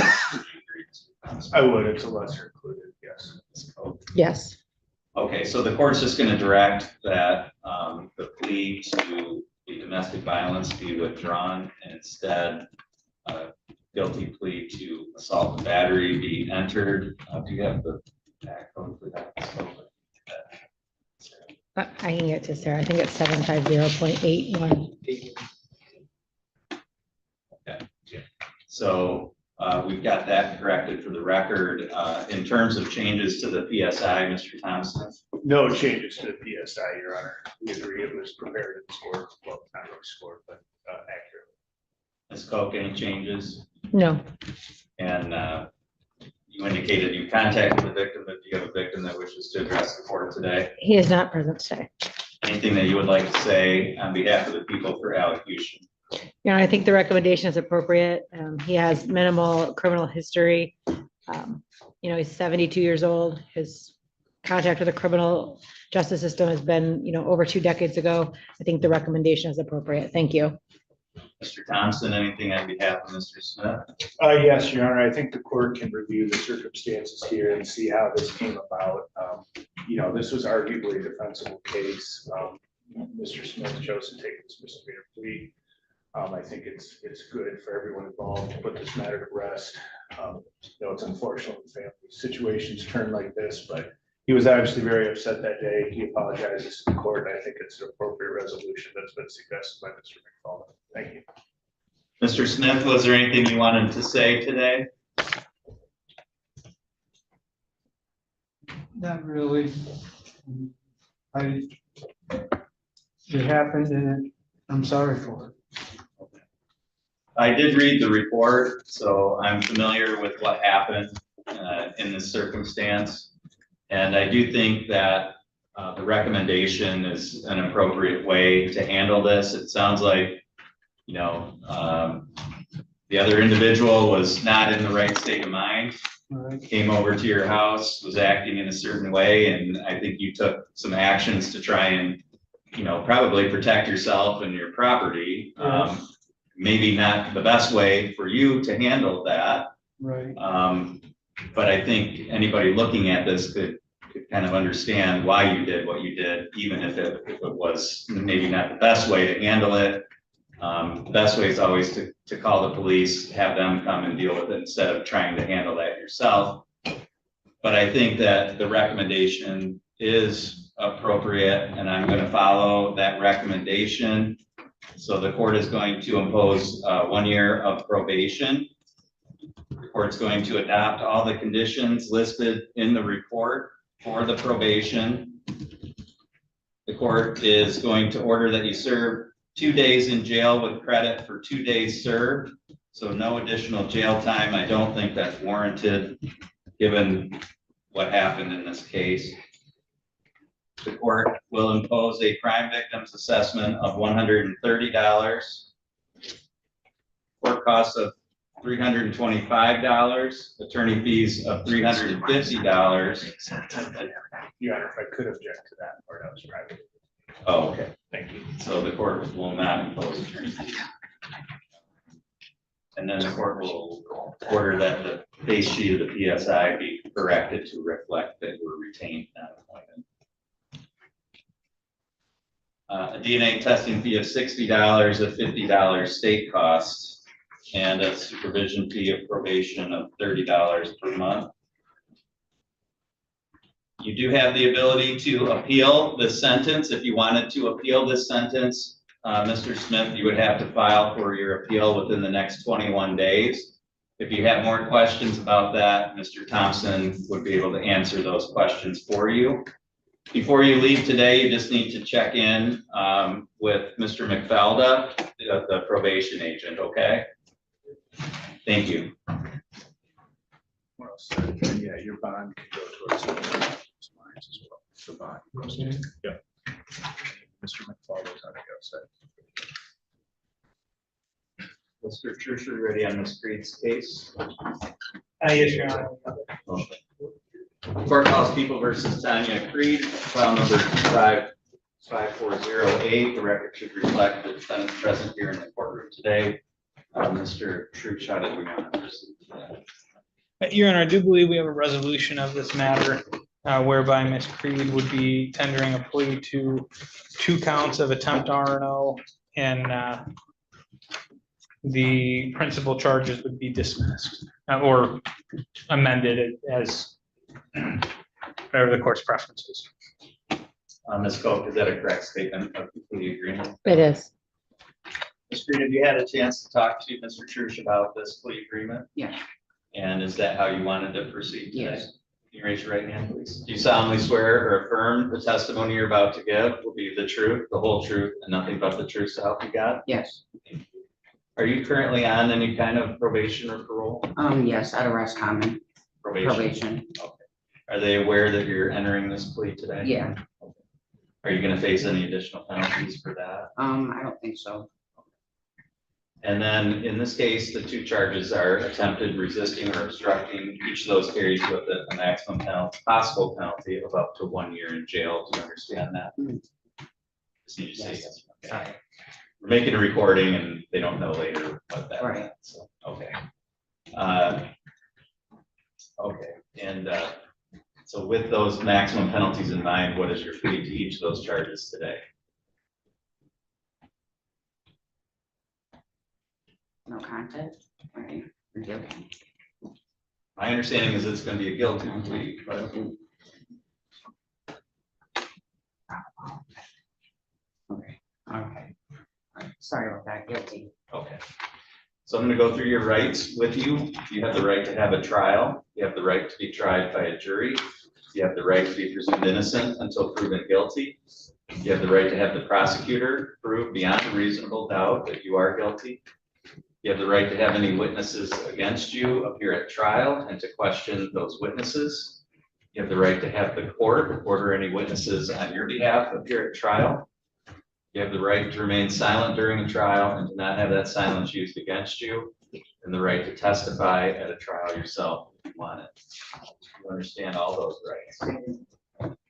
I would, it's a lesser included, yes. Yes. Okay, so the court's just going to direct that the plea to the domestic violence be withdrawn and instead guilty plea to assault and battery be entered. Do you have the backbone for that? I can get to Sarah. I think it's 750.81. Okay. So we've got that corrected for the record. In terms of changes to the PSI, Mr. Thompson? No changes to the PSI, Your Honor. We agree it was prepared and scored, well, not really scored, but accurate. Ms. Koch, any changes? No. And you indicated you contacted the victim, but do you have a victim that wishes to address the court today? He is not present today. Anything that you would like to say on behalf of the people for allocution? Yeah, I think the recommendation is appropriate. He has minimal criminal history. He's 72 years old. His contact with the criminal justice system has been, over 2 decades ago. I think the recommendation is appropriate. Thank you. Mr. Thompson, anything on behalf of Mr. Smith? Yes, Your Honor. I think the court can review the circumstances here and see how this came about. This was arguably a defensible case. Mr. Smith chose to take this misdemeanor plea. I think it's good for everyone involved to put this matter to rest. It's unfortunate when family situations turn like this, but he was obviously very upset that day. He apologizes to the court, and I think it's an appropriate resolution that's been suggested by Mr. McFall. Thank you. Mr. Smith, was there anything you wanted to say today? Not really. It happened and I'm sorry for it. I did read the report, so I'm familiar with what happened in this circumstance. And I do think that the recommendation is an appropriate way to handle this. It sounds like, the other individual was not in the right state of mind, came over to your house, was acting in a certain way, and I think you took some actions to try and, probably protect yourself and your property. Yes. Maybe not the best way for you to handle that. Right. But I think anybody looking at this could kind of understand why you did what you did, even if it was maybe not the best way to handle it. The best way is always to call the police, have them come and deal with it instead of trying to handle that yourself. But I think that the recommendation is appropriate, and I'm going to follow that recommendation. So the court is going to impose 1 year of probation. The court's going to adopt all the conditions listed in the report for the probation. The court is going to order that you serve 2 days in jail with credit for 2 days served. So no additional jail time. I don't think that's warranted given what happened in this case. The court will impose a crime victims assessment of $130, court costs of $325, attorney fees of $350. Your Honor, if I could object to that part, I was private. Oh, okay. Thank you. So the court will not impose attorney fees. And then the court will order that the base sheet of the PSI be corrected to reflect that we're retained, not appointed. A DNA testing fee of $60, a $50 state cost, and a supervision fee of probation of $30 per month. You do have the ability to appeal this sentence. If you wanted to appeal this sentence, Mr. Smith, you would have to file for your appeal within the next 21 days. If you have more questions about that, Mr. Thompson would be able to answer those questions for you. Before you leave today, you just need to check in with Mr. McFalda, the probation agent, okay? Thank you. What else? Yeah, your bond could go towards mine as well. The bond. Yeah. Mr. McFarland's on the outside. Mr. Churcher, ready on Ms. Creed's case? Yes, Your Honor. Okay. Court calls People versus Tanya Creed, file number 55408. The record should reflect the defendant's present here in the courtroom today. Mr. Truch, how did we want to proceed today? Your Honor, I do believe we have a resolution of this matter whereby Ms. Creed would be tendering a plea to 2 counts of attempt R&O, and the principal charges would be dismissed or amended as whatever the court's preference is. Ms. Koch, is that a correct statement of the plea agreement? It is. Ms. Creed, have you had a chance to talk to Mr. Truch about this plea agreement? Yeah. And is that how you wanted to proceed today? Yes. Can you raise your right hand, please? Do you solemnly swear or affirm the testimony you're about to give will be the truth, the whole truth, and nothing but the truth, so help you God? Yes. Are you currently on any kind of probation or parole? Yes, at arrest common probation. Okay. Are they aware that you're entering this plea today? Yeah. Are you gonna face any additional penalties for that? I don't think so. And then in this case, the 2 charges are attempted resisting or obstructing. Each of those carries with it a maximum penalty, possible penalty of up to 1 year in jail. Do you understand that? Just need to say yes. Okay. Sorry. We're making a recording and they don't know later what that Right. meant, so, okay. Okay, and so with those maximum penalties in mind, what is your plea to each of those charges today? No contest. Right. You're guilty. My understanding is it's gonna be a guilty plea, but Okay. Okay. Sorry about that. Guilty. okay. So I'm gonna go through your rights with you. You have the right to have a trial. You have the right to be tried by a jury. You have the right to be presumed innocent until proven guilty. You have the right to have the prosecutor prove beyond a reasonable doubt that you are guilty. You have the right to have any witnesses against you appear at trial and to question those witnesses. You have the right to have the court order any witnesses on your behalf appear at trial. You have the right to remain silent during a trial and to not have that silence used against you, and the right to testify at a trial yourself if you want it. You understand all those rights.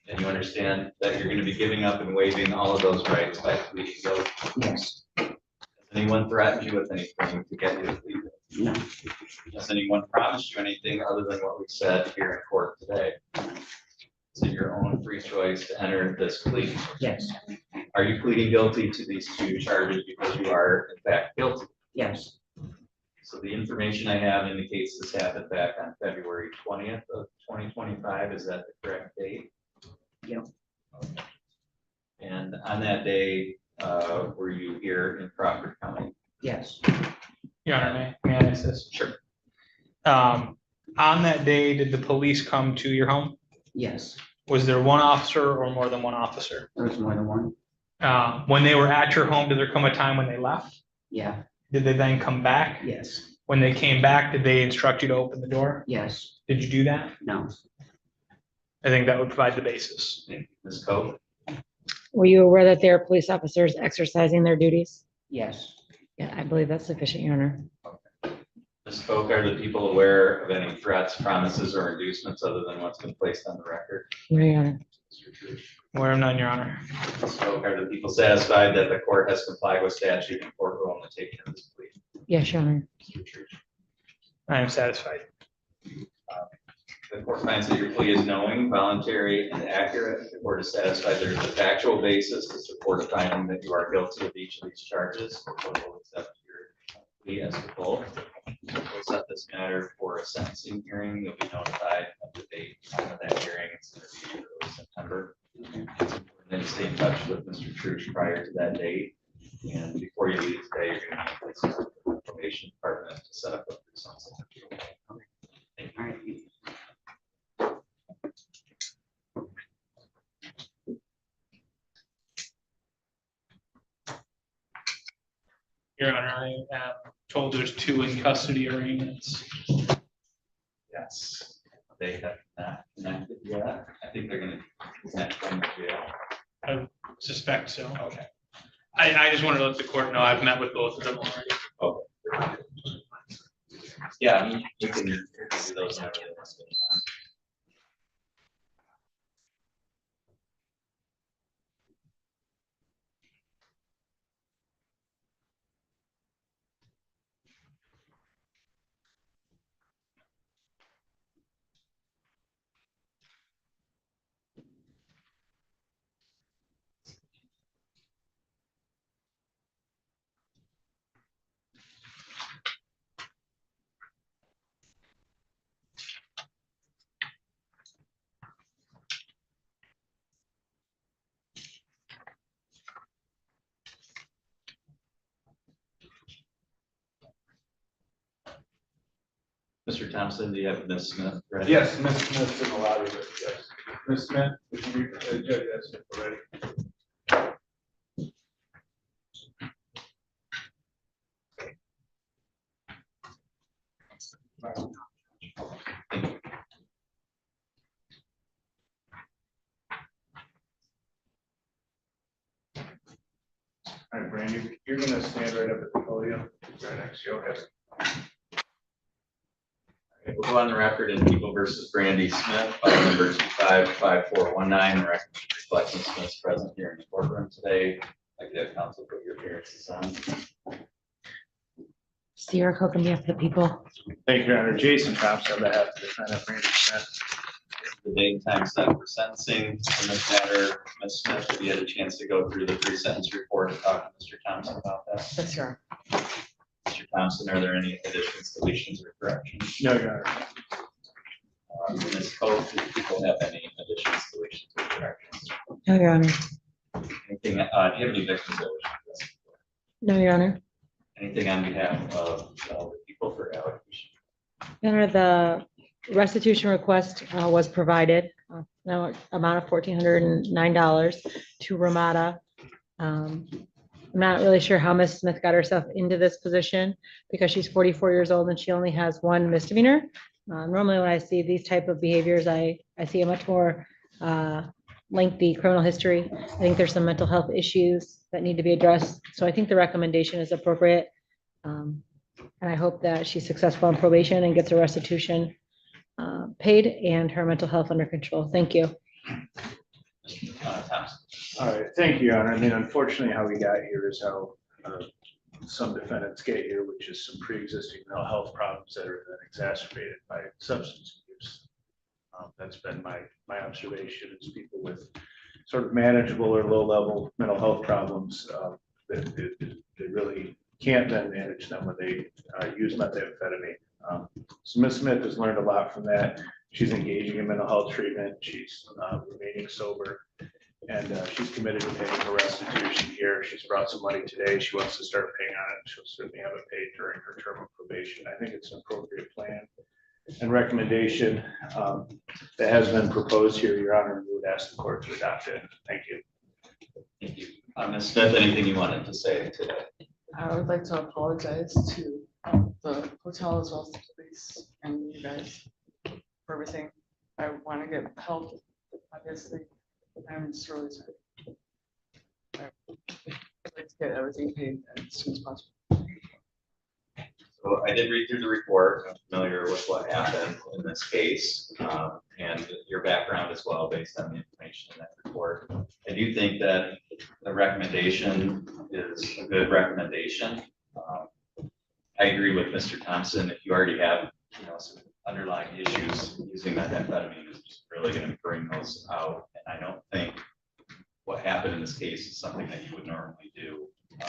And you understand that you're going to be giving up and waiving all of those rights by pleading guilty. Yes. Has anyone threatened you with anything to get you to plead guilty? No. Has anyone promised you anything other than what we said here in court today? Is it your own free choice to enter this plea? Yes. Are you pleading guilty to these 2 charges because you are in fact guilty? Yes. So the information I have indicates this happened back on February 20th of 2025. Is that the correct date? Yep. Okay. And on that day, were you here in Crawford County? Yes. Your Honor, may I ask this? Sure. On that day, did the police come to your home? Yes. Was there 1 officer or more than 1 officer? There was more than 1. When they were at your home, did there come a time when they left? Yeah. Did they then come back? Yes. When they came back, did they instruct you to open the door? Yes. Did you do that? No. I think that would provide the basis. Ms. Koch? Were you aware that there are police officers exercising their duties? Yes. Yeah, I believe that's sufficient, Your Honor. Ms. Folk, are the people aware of any threats, promises, or inducements other than what's been placed on the record? No, Your Honor. Mr. Truitt? Where am none, Your Honor. Ms. Folk, are the people satisfied that the court has complied with statute and court rule in the taking of this plea? Yes, Your Honor. Mr. Truitt? I am satisfied. The court finds that your plea is knowing, voluntary, and accurate. The court is satisfied there is a factual basis to support a finding that you are guilty of each of these charges. The court will accept your plea as a whole. We'll set this matter for a sentencing hearing. You'll be notified of the date of that hearing. It's going to be early September. Then stay in touch with Mr. Truitt prior to that date. And before you leave today, you're going to be placed with the probation department to set up a pre-sentence. Thank you. All right. Your Honor, I am told there's 2 in custody arraignments. Yes, they have not connected yet. I think they're gonna connect from the jail. I suspect so. Okay. I just wanted to let the court know I've met with both of them already. Okay. Yeah, I mean, you can do those. Whenever they want to spend time. Mr. Thompson, do you have Ms. Smith ready? Yes, Ms. Smith's in the lobby, yes. Ms. Smith, would you read the judge has it already? All right, Brandy, you're gonna stand right up at the podium, right next to you, okay? Okay, we'll go on the record in People versus Brandy Smith, file number 255419, reflecting Smith's present here in the courtroom today. I could have counsel put your appearances on. Sierra Cook on behalf of the people. Thank you, Your Honor. Jason Thompson, on behalf of the defendant, Brandy Smith. The date and time set for sentencing in this matter. Ms. Smith, have you had a chance to go through the pre-sentence report and talk to Mr. Thompson about that? Yes, sir. Mr. Thompson, are there any additions, deletions, or corrections? No, Your Honor. Ms. Coe, do people have any additions, deletions, or corrections? No, Your Honor. Anything, do you have any victims that wish to testify? No, Your Honor. Anything on behalf of the people for allocation? Your Honor, the restitution request was provided, now amount of $1,409 to Ramada. I'm not really sure how Ms. Smith got herself into this position because she's 44 years old and she only has 1 misdemeanor. Normally when I see these type of behaviors, I see a much more lengthy criminal history. I think there's some mental health issues that need to be addressed. So I think the recommendation is appropriate. And I hope that she's successful in probation and gets a restitution paid and her mental health under control. Thank you. Thompson. All right, thank you, Your Honor. I mean, unfortunately, how we got here is how some defendants get here, which is some pre-existing mental health problems that are then exacerbated by substance abuse. That's been my observation is people with sort of manageable or low-level mental health problems that they really can't then manage them when they use methamphetamine. So Ms. Smith has learned a lot from that. She's engaging in mental health treatment. She's remaining sober. And she's committed to paying her restitution here. She's brought some money today. She wants to start paying on it. She'll certainly have it paid during her term of probation. I think it's an appropriate plan and recommendation that has been proposed here, Your Honor. We would ask the court to adopt it. Thank you. Thank you. Ms. Smith, anything you wanted to say today? I would like to apologize to the hotel as well as the police and you guys for everything. I want to get help, obviously. I'm just really sorry. I'd like to get everything paid as soon as possible. So I did read through the report. I'm familiar with what happened in this case, and your background as well, based on the information in that report. I do think that the recommendation is a good recommendation. I agree with Mr. Thompson. If you already have, some underlying issues, using methamphetamine is just really going to bring those out. And I don't think what happened in this case is something that you would normally do if you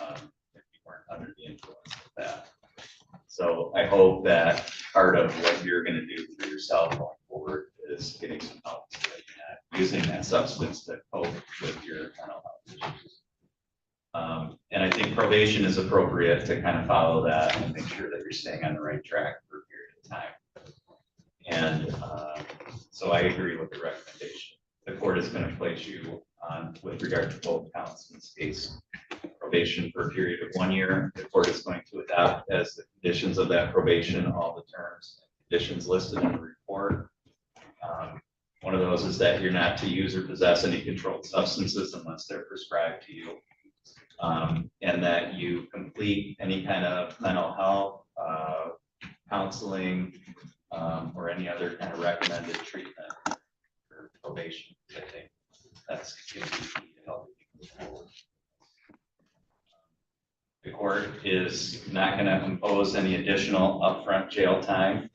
weren't under the influence of that. So I hope that part of what you're going to do for yourself going forward is getting some help so that you're not using that substance to cope with your mental health issues. And I think probation is appropriate to kind of follow that and make sure that you're staying on the right track for a period of time. And so I agree with the recommendation. The court is going to place you on, with regard to both counts in this case, probation for a period of 1 year. The court is going to adopt as the conditions of that probation all the terms and conditions listed in the report. One of those is that you're not to use or possess any controlled substances unless they're prescribed to you. And that you complete any kind of mental health counseling or any other kind of recommended treatment for probation. I think that's going to be key to help you move forward. The court is not going to impose any additional upfront jail time.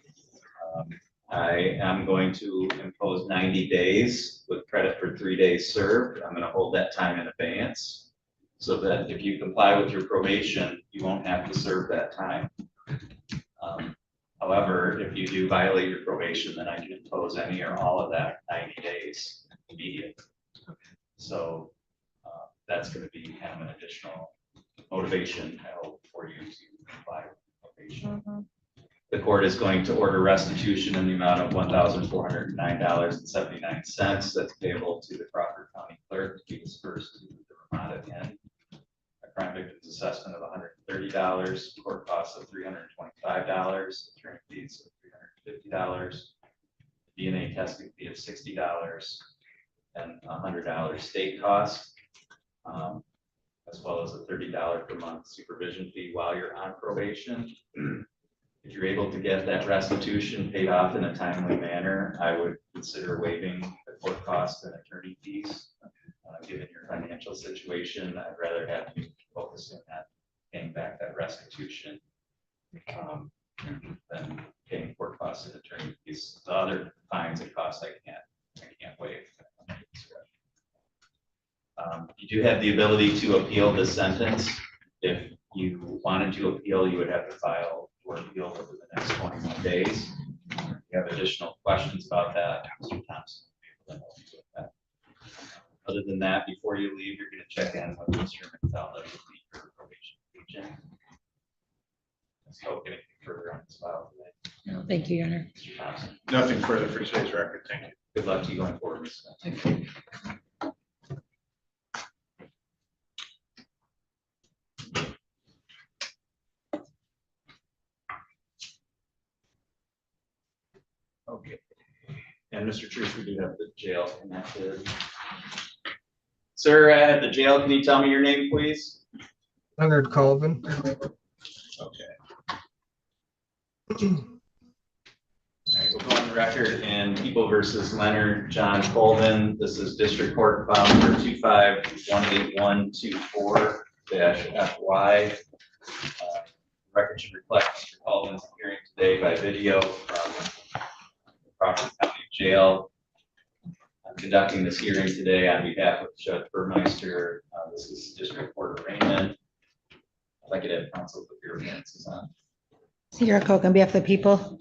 I am going to impose 90 days with credit for 3 days served. I'm going to hold that time in abeyance so that if you comply with your probation, you won't have to serve that time. However, if you do violate your probation, then I can impose any or all of that 90 days immediately. So that's going to be kind of an additional motivation, I hope, for you to comply with probation. The court is going to order restitution in the amount of $1,409.79. That's payable to the Crawford County Clerk to be dispersed to the Ramada Inn. A crime victim's assessment of $130, court costs of $325, attorney fees of $350, DNA testing fee of $60, and $100 state cost, as well as a $30 per month supervision fee while you're on probation. If you're able to get that restitution paid off in a timely manner, I would consider waiving the court costs and attorney fees. Given your financial situation, I'd rather have you focus on that, paying back that restitution than paying court costs and attorney fees. The other fines and costs I can't waive. You do have the ability to appeal this sentence. If you wanted to appeal, you would have to file for appeal within the next 21 days. If you have additional questions about that, Mr. Thompson will be able to help you with that. Other than that, before you leave, you're going to check in with Mr. McDowell, that will be your probation agent. Let's hope anything further on this file today. Thank you, Your Honor. Mr. Thompson. Nothing further for today's record. Thank you. Good luck to you going forward, Mr. Thompson. Okay. And Mr. Truce, we do have the jail connected. Sir, at the jail, can you tell me your name, please? Leonard Colvin. Okay. All right, we'll go on the record in People versus Leonard John Colvin. This is District Court file number 2518124-FY. Record should reflect Mr. Colvin's hearing today by video from the Crawford County Jail. I'm conducting this hearing today on behalf of Judge Burmeister. This is District Court arraignment. I'd like to have counsel put your appearances on. Sierra Coke on behalf of the people.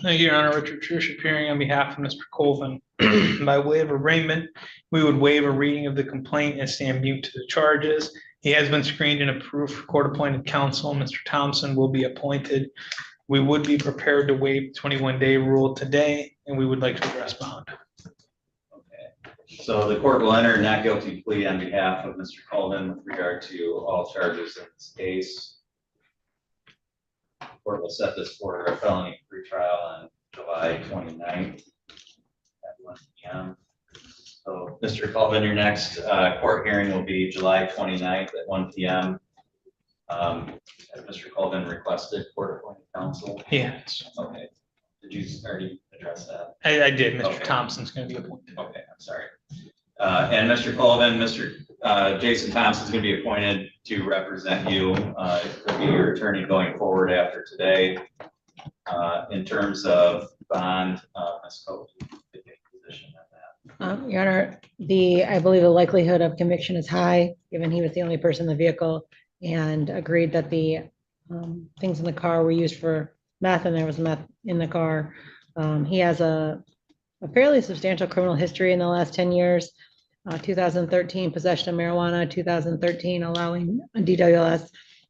Thank you, Your Honor. Richard Trish appearing on behalf of Mr. Colvin. By way of arraignment, we would waive a reading of the complaint and stand mute to the charges. He has been screened and approved for court-appointed counsel. Mr. Thompson will be appointed. We would be prepared to waive the 21-day rule today, and we would like to address bond. Okay. So the court will enter a not guilty plea on behalf of Mr. Colvin with regard to all charges in this case. The court will set this for a felony pretrial on July 29th at 1 p.m. So, Mr. Colvin, your next court hearing will be July 29th at 1 p.m. At that Mr. Colvin requested court-appointed counsel? Yes, Okay. Did you already address that? I did. Mr. Okay. Thompson's going to be appointed. Okay, I'm sorry. And Mr. Colvin, Mr. Jason Thompson's going to be appointed to represent you. He'll be your attorney going forward after today. In terms of bond, Ms. Coe, take a position on that. Your Honor, I believe the likelihood of conviction is high, given he was the only person in the vehicle and agreed that the things in the car were used for meth and there was meth in the car. He has a fairly substantial criminal history in the last 10 years. 2013 possession of marijuana, 2013 allowing a DWS,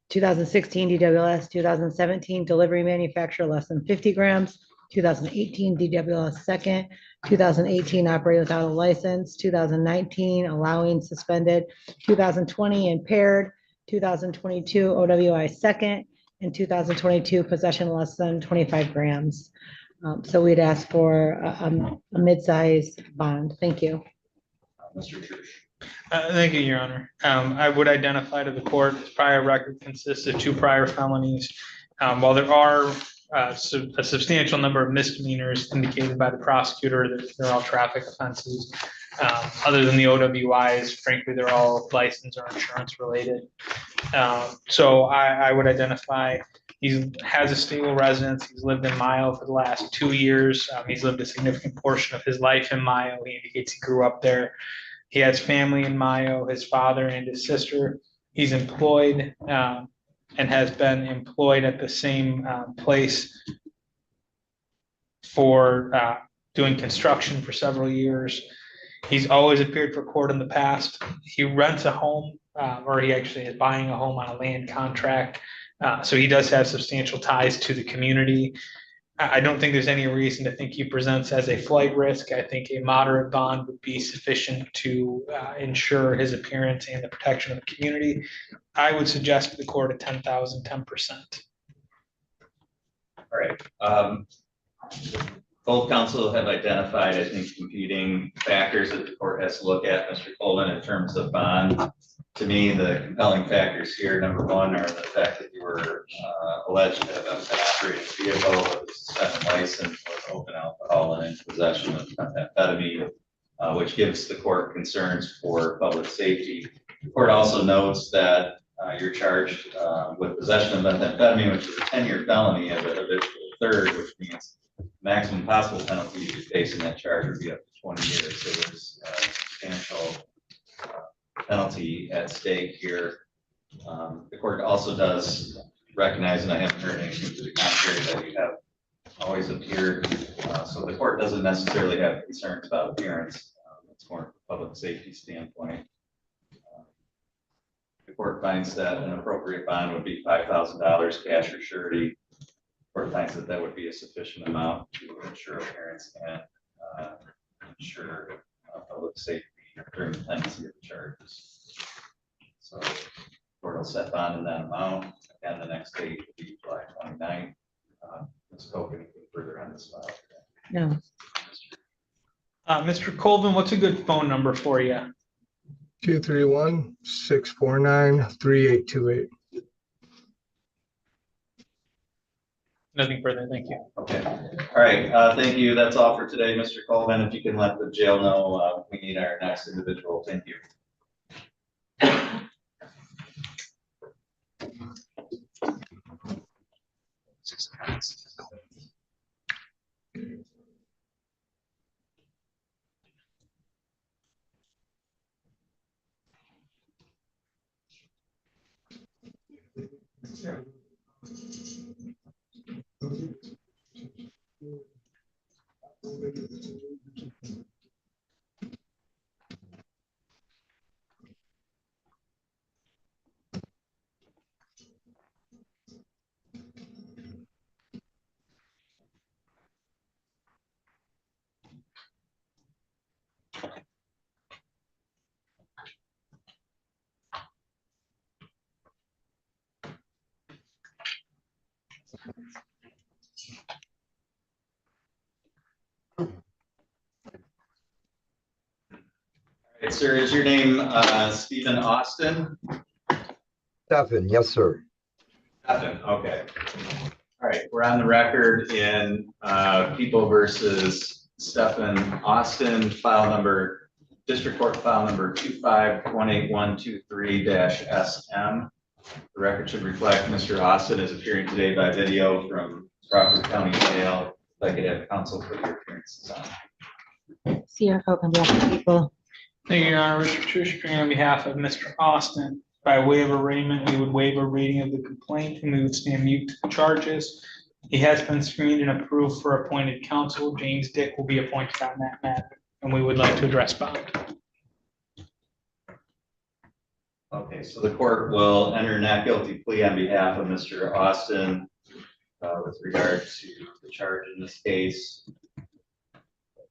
2016 DWS, 2017 delivery manufacturer less than 50 grams, 2018 DWS second, 2018 operated without a license, 2019 allowing suspended, 2020 impaired, 2022 OWI second, and 2022 possession less than 25 grams. So we'd ask for a mid-size bond. Thank you. Mr. Church. Thank you, Your Honor. I would identify to the court his prior record consists of 2 prior felonies. While there are a substantial number of misdemeanors indicated by the prosecutor, they're all traffic offenses. Other than the OWIs, frankly, they're all license or insurance related. So I would identify he has a stable residence. He's lived in Mayo for the last 2 years. He's lived a significant portion of his life in Mayo. He indicates he grew up there. He has family in Mayo, his father and his sister. He's employed and has been employed at the same place for doing construction for several years. He's always appeared for court in the past. He rents a home, or he actually is buying a home on a land contract. So he does have substantial ties to the community. I don't think there's any reason to think he presents as a flight risk. I think a moderate bond would be sufficient to ensure his appearance and the protection of the community. I would suggest to the court a 10,000, 10%. All right. Both counsel have identified, I think, competing factors that the court has to look at, Mr. Colvin, in terms of bond. To me, the compelling factors here, number one, are the fact that you were alleged to have been operating a vehicle with a suspended license, with open alcohol, and in possession of methamphetamine, which gives the court concerns for public safety. The court also notes that you're charged with possession of methamphetamine, which is a 10-year felony of a habitual third, which means maximum possible penalty you face in that charge would be up to 20 years. So there's a substantial penalty at stake here. The court also does recognize, and I haven't heard anything to the contrary, that you have always appeared. So the court doesn't necessarily have concerns about appearance. It's more from a public safety standpoint. The court finds that an appropriate bond would be $5,000 cash or surety. The court finds that that would be a sufficient amount to ensure appearance and ensure public safety during the pendency of the charges. So the court will set bond in that amount, and the next date will be July 29th. Ms. Coke, anything further on this file? No. Mr. Colvin, what's a good phone number for you? 231-649-3828. Nothing further, thank you. Okay, all right, thank you. That's all for today, Mr. Colvin. If you can let the jail know we need our next individual. Thank you. All right, sir, is your name Stephen Austin? Stephen, yes, sir. Okay. All right, we're on the record in People versus Stephen Austin, District Court file number 2518123-SM. The record should reflect Mr. Austin is appearing today by video from Crawford County Jail. If I could have counsel for your appearances on. Sierra Folk on behalf of the people. Thank you, Your Honor. Richard Trushby on behalf of Mr. Austin. By way of arraignment, we would waive a reading of the complaint and we would stand mute to the charges. He has been screened and approved for appointed counsel. James Dick will be appointed on that matter, and we would like to address bond. Okay, so the court will enter a not guilty plea on behalf of Mr. Austin with regard to the charge in this case.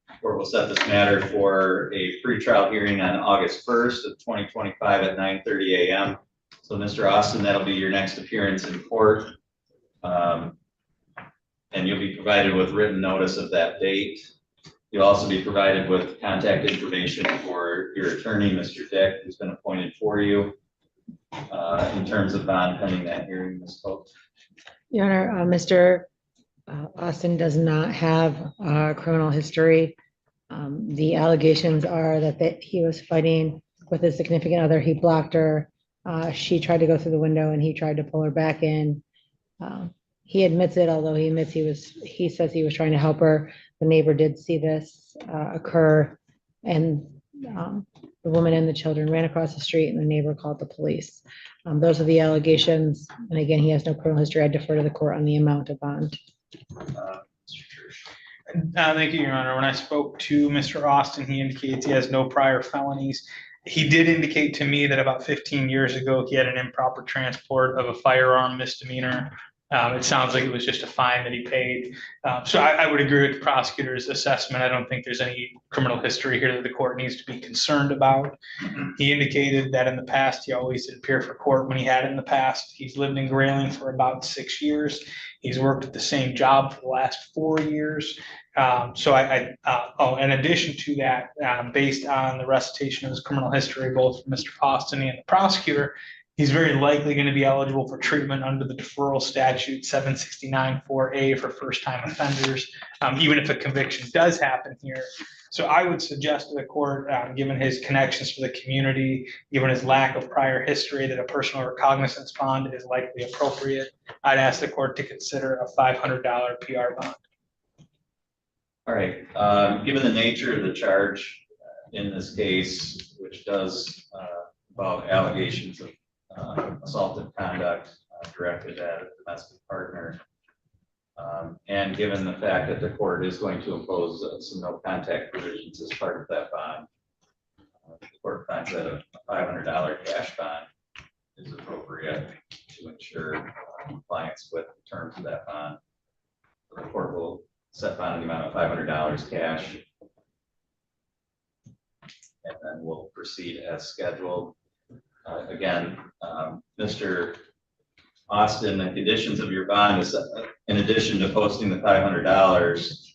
The court will set this matter for a pretrial hearing on August 1st of 2025 at 9:30 a.m. So Mr. Austin, that'll be your next appearance in court. And you'll be provided with written notice of that date. You'll also be provided with contact information for your attorney, Mr. Dick, who's been appointed for you in terms of bond pending that hearing, Ms. Pope. Your Honor, Mr. Austin does not have a criminal history. The allegations are that he was fighting with a significant other. He blocked her. She tried to go through the window and he tried to pull her back in. He admits it, although he says he was trying to help her. The neighbor did see this occur, and the woman and the children ran across the street and the neighbor called the police. Those are the allegations. And again, he has no criminal history. I defer to the court on the amount of bond. Thank you, Your Honor. When I spoke to Mr. Austin, he indicates he has no prior felonies. He did indicate to me that about 15 years ago, he had an improper transport of a firearm misdemeanor. It sounds like it was just a fine that he paid. So I would agree with the prosecutor's assessment. I don't think there's any criminal history here that the court needs to be concerned about. He indicated that in the past, he always did appear for court when he had in the past. He's lived in Grayling for about 6 years. He's worked at the same job for the last 4 years. In addition to that, based on the recitation of his criminal history, both from Mr. Austin and the prosecutor, he's very likely going to be eligible for treatment under the deferral statute 769-4A for first-time offenders, even if a conviction does happen here. So I would suggest to the court, given his connections to the community, given his lack of prior history, that a personal recognizance bond is likely appropriate. I'd ask the court to consider a $500 PR bond. All right, given the nature of the charge in this case, which does involve allegations of assaultive conduct directed at a domestic partner, and given the fact that the court is going to impose some no contact provisions as part of that bond, the court finds that a $500 cash bond is appropriate to ensure compliance with the terms of that bond. The court will set bond in the amount of $500 cash, and then we'll proceed as scheduled. Again, Mr. Austin, the conditions of your bond is, in addition to posting the $500,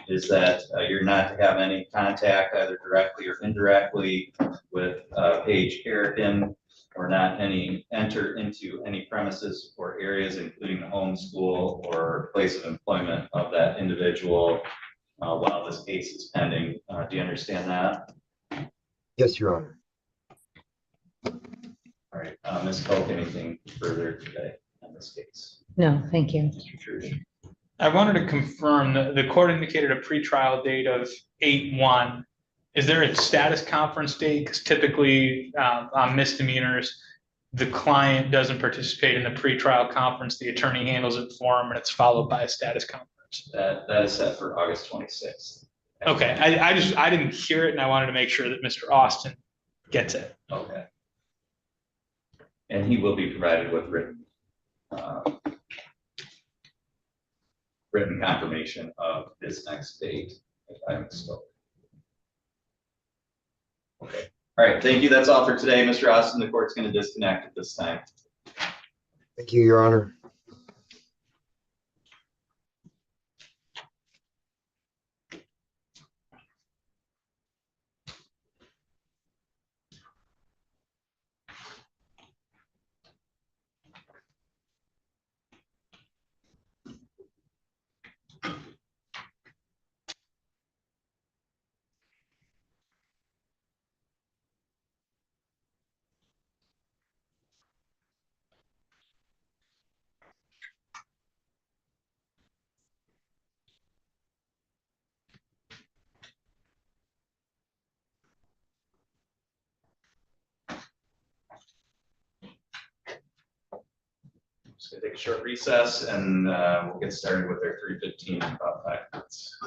is that you're not to have any contact, either directly or indirectly, with Paige Carrigan, or not enter into any premises or areas, including the home, school, or place of employment of that individual while this case is pending. Do you understand that? Yes, Your Honor. All right, Ms. Polk, anything further today on this case? No, thank you. Mr. Trush. I wanted to confirm that the court indicated a pretrial date of 8/1. Is there a status conference date? Because typically on misdemeanors, the client doesn't participate in the pretrial conference. The attorney handles it for him, and it's followed by a status conference. That is set for August 26th. Okay, I didn't hear it, and I wanted to make sure that Mr. Austin gets it. Okay. And he will be provided with written confirmation of his next date, if I misspoke. Okay. All right. Thank you. That's all for today, Mr. Austin. The court's going to disconnect at this time. Thank you, Your Honor. Just gonna take a short recess and we'll get started with our 3:15 in about 5 minutes.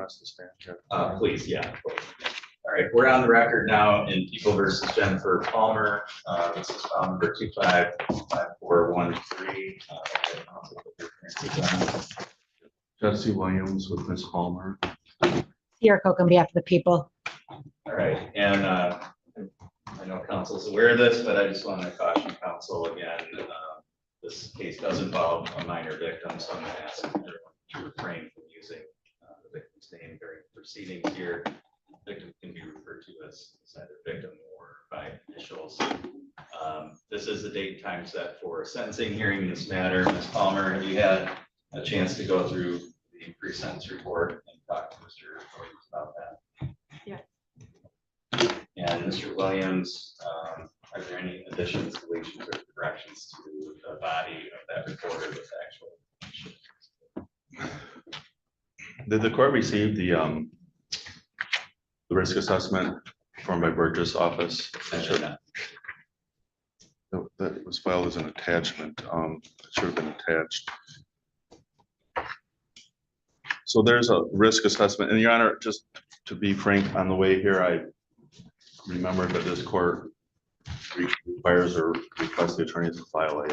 us to stand here? Please, yeah. All right, we're on the record now in People versus Jennifer Palmer. This is file number 255413. Jesse Williams with Ms. Palmer. Sierra Coke on behalf of the people. All right, and I know council's aware of this, but I just want to caution council again. This case does involve a minor victim, so I'm going to ask everyone to refrain from using the victim's name during proceedings here. Victim can be referred to as either victim or by initials. This is the date and time set for a sentencing hearing in this matter. Ms. Palmer, have you had a chance to go through the pre-sentence report and talk to Mr. Williams about that? Yeah. And Mr. Williams, are there any additions, deletions, or corrections to the body of that report or the actual? Did the court receive the risk assessment formed by Burgess' office? That was filed as an attachment. It should have been attached. So there's a risk assessment, and Your Honor, just to be frank on the way here, I remember that this court requires or requests the attorneys to file a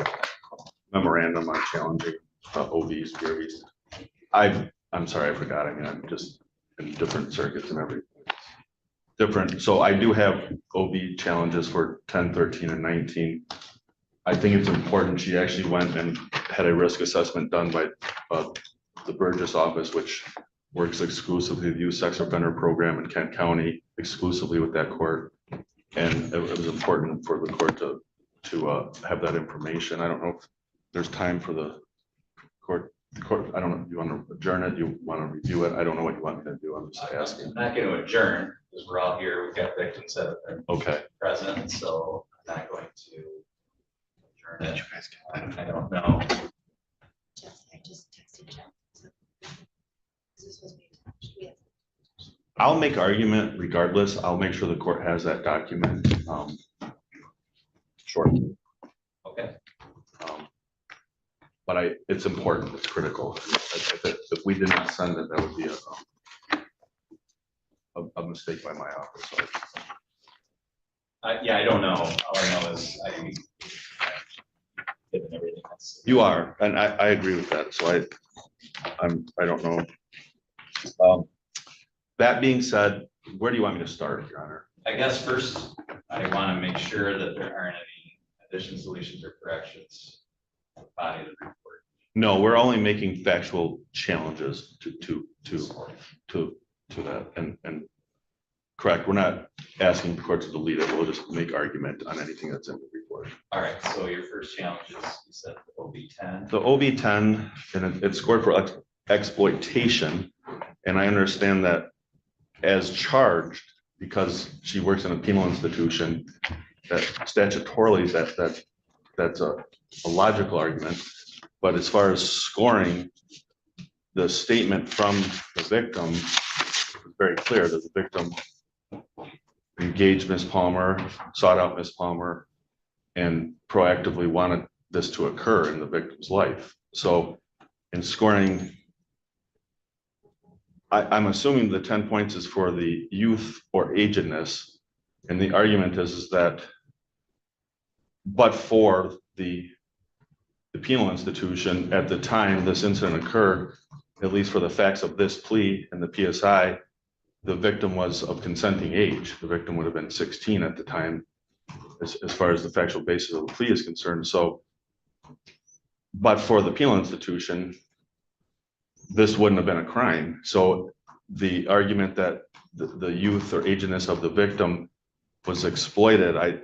memorandum on challenging OVs, PRVs. I'm sorry, I forgot. I mean, I'm just in different circuits and everything. Different. So I do have OV challenges for 10, 13, and 19. I think it's important. She actually went and had a risk assessment done by the Burgess office, which works exclusively with the youth sex offender program in Kent County, exclusively with that court. And it was important for the court to have that information. I don't know if there's time for the court. I don't know if you want to adjourn it, you want to review it. I don't know what you want me to do. I'm just asking. I'm not going to adjourn because we're all here. We've got victims that are present, so I'm not going to adjourn it. I don't know. I just texted Jeff. I'll make argument regardless. I'll make sure the court has that document shortly. Okay. But it's important, it's critical. If we did not send it, that would be a mistake by my office. So yeah, I don't know. All I know is given everything else. you are, and I agree with that. So I don't know. That being said, where do you want me to start, Your Honor? I guess first, I want to make sure that there aren't any additions, deletions, or corrections to the body of the report. No, we're only making factual challenges to that, and correct. We're not asking the court to delete it. We'll just make argument on anything that's in the report. All right. So your first challenge is, you said the OB10. The OB10, and it's scored for exploitation, and I understand that as charged, because she works in a penal institution, that statutorily that's a logical argument. But as far as scoring, the statement from the victim is very clear that the victim engaged Ms. Palmer, sought out Ms. Palmer, and proactively wanted this to occur in the victim's life. So in scoring, I'm assuming the 10 points is for the youth or agedness. And the argument is that, but for the penal institution at the time this incident occurred, at least for the facts of this plea and the PSI, the victim was of consenting age. The victim would have been 16 at the time, as far as the factual basis of the plea is concerned. So, but for the penal institution, this wouldn't have been a crime. So the argument that the youth or agedness of the victim was exploited,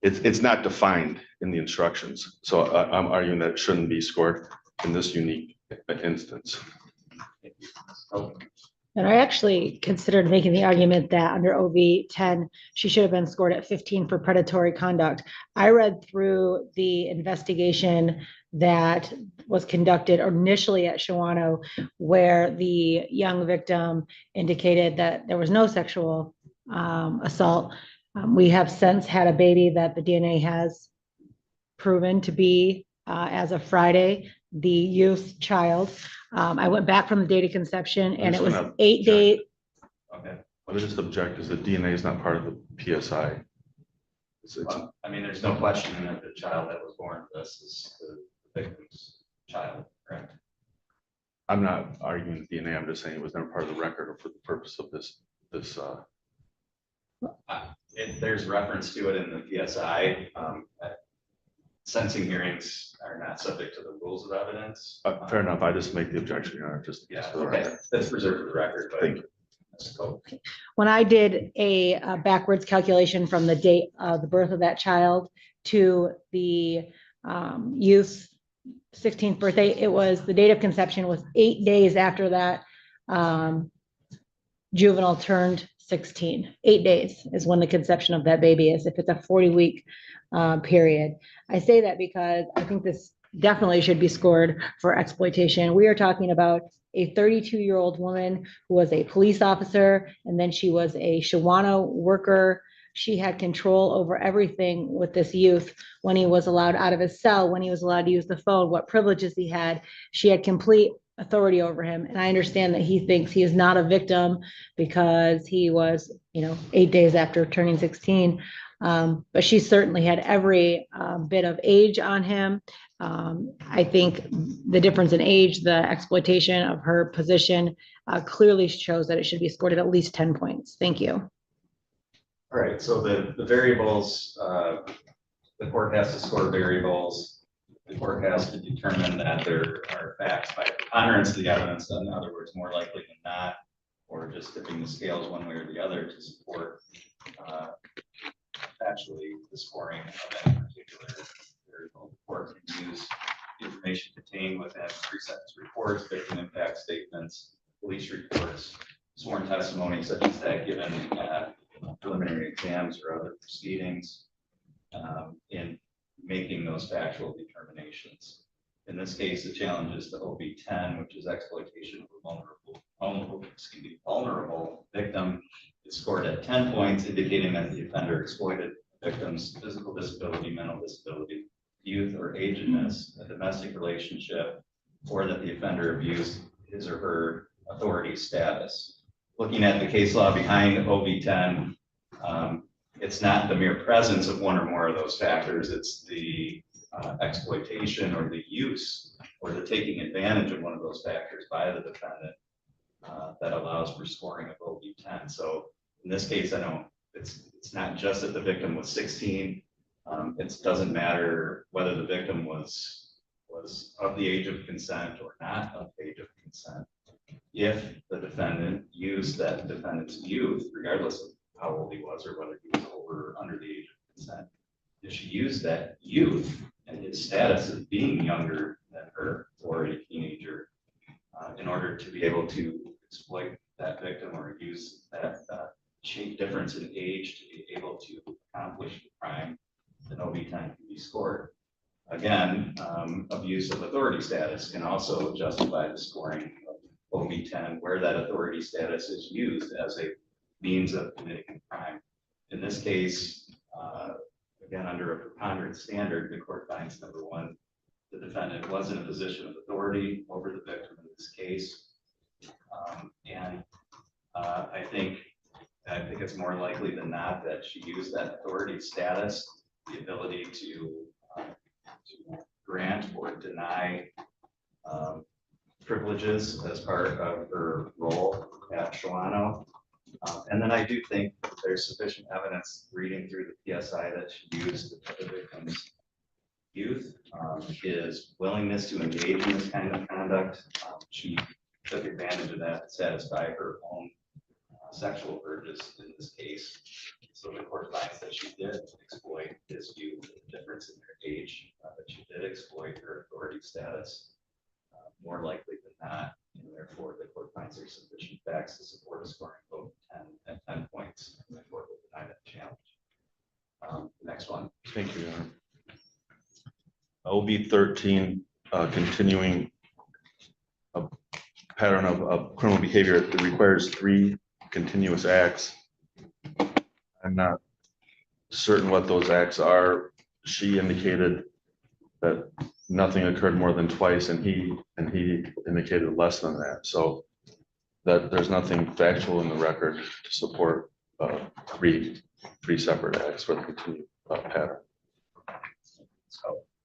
it's not defined in the instructions. So I'm arguing that it shouldn't be scored in this unique instance. And I actually considered making the argument that under OV 10, she should have been scored at 15 for predatory conduct. I read through the investigation that was conducted initially at Shawano, where the young victim indicated that there was no sexual assault. We have since had a baby that the DNA has proven to be, as of Friday, the youth child. I went back from the date of conception and it was just gonna 8 days. Okay. I would just object is that DNA is not part of the PSI. Well, I mean, there's no question that the child that was born with this is the victim's child, correct? I'm not arguing DNA, I'm just saying it was never part of the record or for the purpose of this, There's reference to it in the PSI. Sentencing hearings are not subject to the rules of evidence. fair enough, I just make the objection, Your Honor, just. Yeah, for the okay, record. that's preserved for the record, but. Thank you. Let's go. When I did a backwards calculation from the date of the birth of that child to the youth's 16th birthday, it was the date of conception was 8 days after that juvenile turned 16. 8 days is when the conception of that baby is, if it's a 40-week period. I say that because I think this definitely should be scored for exploitation. We are talking about a 32-year-old woman who was a police officer, and then she was a Shawano worker. She had control over everything with this youth when he was allowed out of his cell, when he was allowed to use the phone, what privileges he had. She had complete authority over him. And I understand that he thinks he is not a victim because he was, 8 days after turning 16. But she certainly had every bit of age on him. I think the difference in age, the exploitation of her position clearly shows that it should be scored at least 10 points. Thank you. All right, so the variables, the court has to score variables. The court has to determine that there are facts by preponderance of the evidence, in other words, more likely than not, or just tipping the scales one way or the other to support actually the scoring of any particular variable. The court can use information contained within pre-sentence reports, victim impact statements, police reports, sworn testimony such as that given at preliminary exams or other proceedings in making those factual determinations. In this case, the challenge is to OB 10, which is exploitation of a vulnerable victim. It's scored at 10 points, indicating that the offender exploited the victim's physical disability, mental disability, youth or agedness, a domestic relationship, or that the offender abused his or her authority status. Looking at the case law behind OB 10, it's not the mere presence of one or more of those factors, it's the exploitation or the use or the taking advantage of one of those factors by the defendant that allows for scoring of OB 10. So in this case, I know it's not just that the victim was 16. It doesn't matter whether the victim was of the age of consent or not of the age of consent. If the defendant used that defendant's youth, regardless of how old he was or whether he was over or under the age of consent, if she used that youth and his status as being younger than her or a teenager in order to be able to exploit that victim or use that difference in age to be able to accomplish the crime, then OB 10 can be scored. Again, abuse of authority status can also justify the scoring of OB 10 where that authority status is used as a means of committing a crime. In this case, again, under a preponderance standard, the court finds number one, the defendant was in a position of authority over the victim in this case. I think it's more likely than not that she used that authority status, the ability to grant or deny privileges as part of her role at Shawano. And then I do think there's sufficient evidence reading through the PSI that she used the victim's youth, his willingness to engage in this kind of conduct. She took advantage of that to satisfy her own sexual urges in this case. So the court finds that she did exploit his youth, the difference in their age, but she did exploit her authority status more likely than not. And therefore, the court finds there's sufficient facts to support a scoring vote 10 points. And the court will deny that challenge. Next one. Thank you, Your Honor. OB 13, continuing a pattern of criminal behavior. It requires 3 continuous acts. I'm not certain what those acts are. She indicated that nothing occurred more than twice, and he indicated less than that. So that there's nothing factual in the record to support three separate acts for the continued pattern.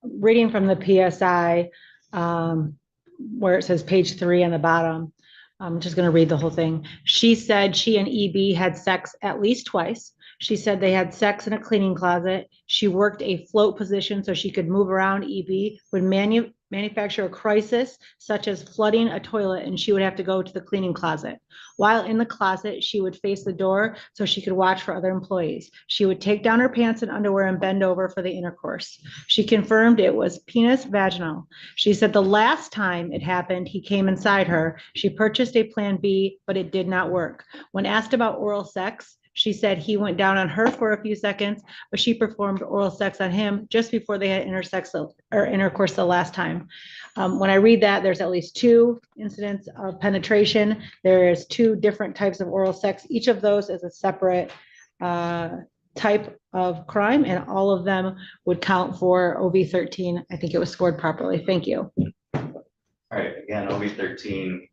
Reading from the PSI, where it says page 3 on the bottom, I'm just going to read the whole thing. She said she and EB had sex at least twice. She said they had sex in a cleaning closet. She worked a float position so she could move around. EB would manufacture a crisis, such as flooding a toilet, and she would have to go to the cleaning closet. While in the closet, she would face the door so she could watch for other employees. She would take down her pants and underwear and bend over for the intercourse. She confirmed it was penis vaginal. She said the last time it happened, he came inside her. She purchased a plan B, but it did not work. When asked about oral sex, she said he went down on her for a few seconds, but she performed oral sex on him just before they had intercourse the last time. When I read that, there's at least 2 incidents of penetration. There's 2 different types of oral sex. Each of those is a separate type of crime, and all of them would count for OV 13. I think it was scored properly. Thank you. All right, again, OV 13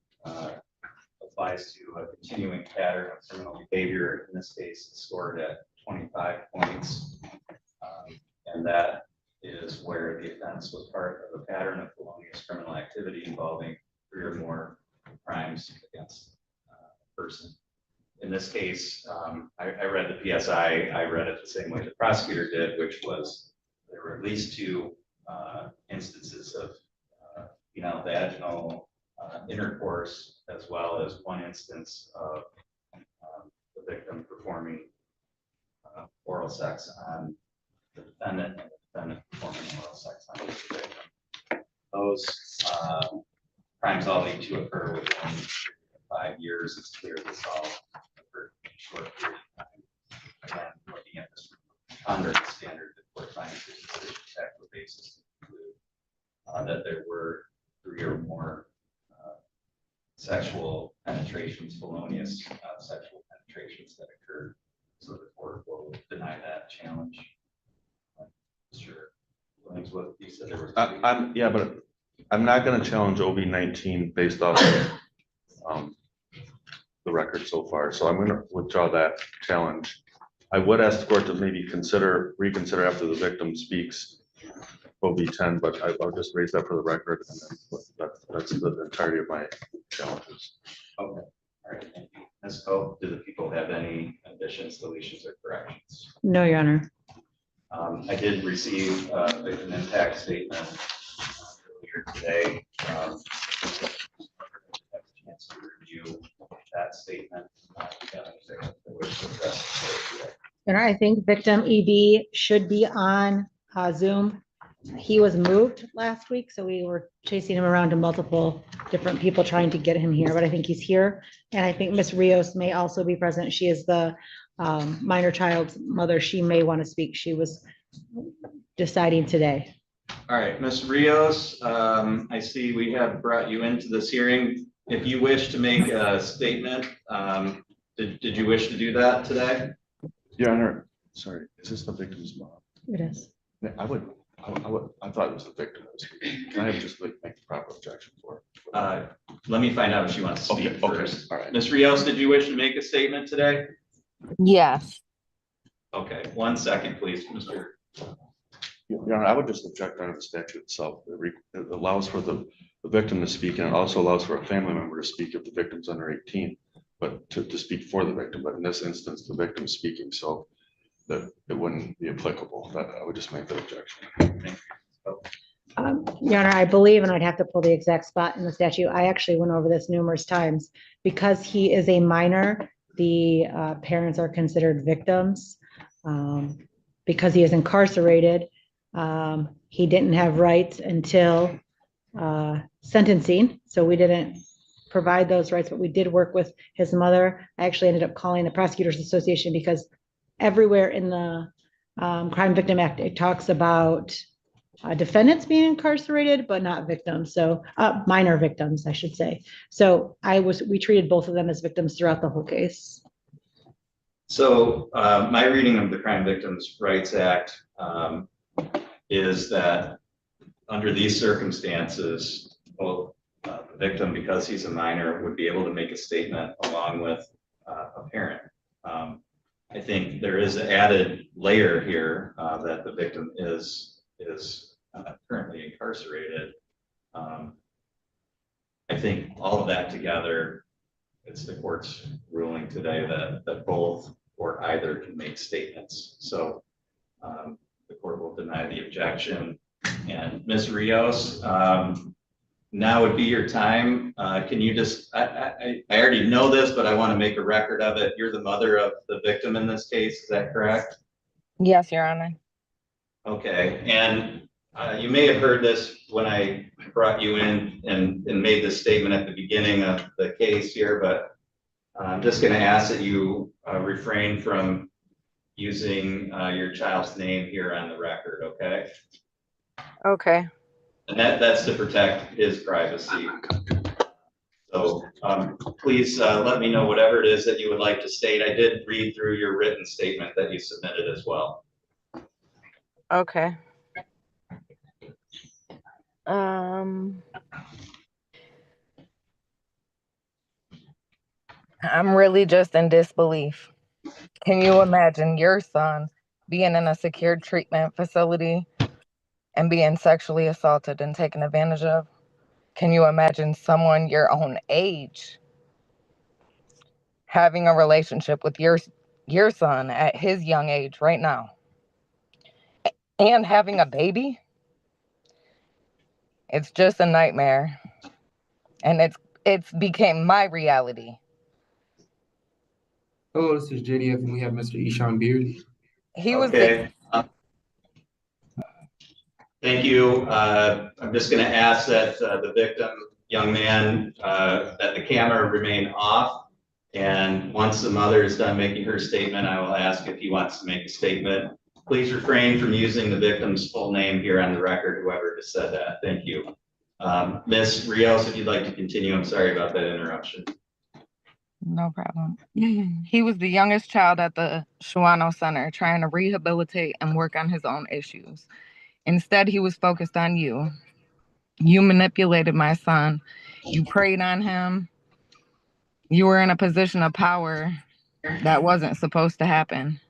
applies to a continuing pattern of criminal behavior. In this case, it's scored at 25 points. And that is where the offense was part of a pattern of felonious criminal activity involving 3 or more crimes against a person. In this case, I read the PSI, I read it the same way the prosecutor did, which was there were at least 2 instances of vaginal intercourse, as well as 1 instance of the victim performing oral sex on the defendant, and the defendant performing oral sex on the victim. Those crimes all need to occur within 5 years. It's clear this all occurred in a short period of time. Again, looking at this under the standard, the court finds the decision factual basis to conclude that there were 3 or more sexual penetrations, felonious sexual penetrations that occurred. So the court will deny that challenge. Sure. Williams, what you said there was. Yeah, but I'm not going to challenge OB 19 based off of the record so far. So I'm going to withdraw that challenge. I would ask the court to maybe reconsider after the victim speaks OB 10, but I'll just raise that for the record, and then that's the entirety of my challenges. Okay. All right. Thank you. Ms. Coe, do the people have any additions, deletions, or corrections? No, Your Honor. I did receive an impact statement earlier today. Have a chance to review that statement. And I think victim EB should be on Zoom. He was moved last week, so we were chasing him around to multiple different people trying to get him here, but I think he's here. And I think Ms. Rios may also be present. She is the minor child's mother. She may want to speak. She was deciding today. All right, Ms. Rios, I see we have brought you into this hearing. If you wish to make a statement, did you wish to do that today? Your Honor, sorry, is this the victim's mom? It is. I thought it was the victim. Can I just make the proper objection for it? Let me find out if she wants to speak first. All right. Ms. Rios, did you wish to make a statement today? Yes. Okay, 1 second, please, Mr. Your Honor, I would just object under the statute itself. It allows for the victim to speak, and it also allows for a family member to speak if the victim's under 18, but to speak for the victim. But in this instance, the victim's speaking, so that it wouldn't be applicable. That I would just make that objection. Your Honor, I believe, and I'd have to pull the exact spot in the statute. I actually went over this numerous times. Because he is a minor, the parents are considered victims. Because he is incarcerated, he didn't have rights until sentencing. So we didn't provide those rights, but we did work with his mother. I actually ended up calling the Prosecutors Association because everywhere in the Crime Victim Act, it talks about defendants being incarcerated, but not victims. So minor victims, I should say. So we treated both of them as victims throughout the whole case. So my reading of the Crime Victims' Rights Act is that under these circumstances, both the victim, because he's a minor, would be able to make a statement along with a parent. I think there is an added layer here that the victim is currently incarcerated. I think all of that together, it's the court's ruling today that both or either can make statements. So the court will deny the objection. And Ms. Rios, now would be your time. Can you just, I already know this, but I want to make a record of it. You're the mother of the victim in this case, is that correct? Yes, Your Honor. Okay, and you may have heard this when I brought you in and made this statement at the beginning of the case here, but I'm just going to ask that you refrain from using your child's name here on the record, okay? Okay. And that's to protect his privacy. So please let me know whatever it is that you would like to state. I did read through your written statement that you submitted as well. Okay. I'm really just in disbelief. Can you imagine your son being in a secure treatment facility and being sexually assaulted and taken advantage of? Can you imagine someone your own age having a relationship with your son at his young age right now and having a baby? It's just a nightmare. And it's became my reality. Hello, this is JDF, and we have Mr. Ishan Beard. He was okay. Thank you. I'm just going to ask that the victim, young man, that the camera remain off. And once the mother is done making her statement, I will ask if he wants to make a statement. Please refrain from using the victim's full name here on the record, whoever just said that. Thank you. Ms. Rios, if you'd like to continue, I'm sorry about that interruption. No problem. He was the youngest child at the Shawano Center, trying to rehabilitate and work on his own issues. Instead, he was focused on you. You manipulated my son. You preyed on him. You were in a position of power that wasn't supposed to happen.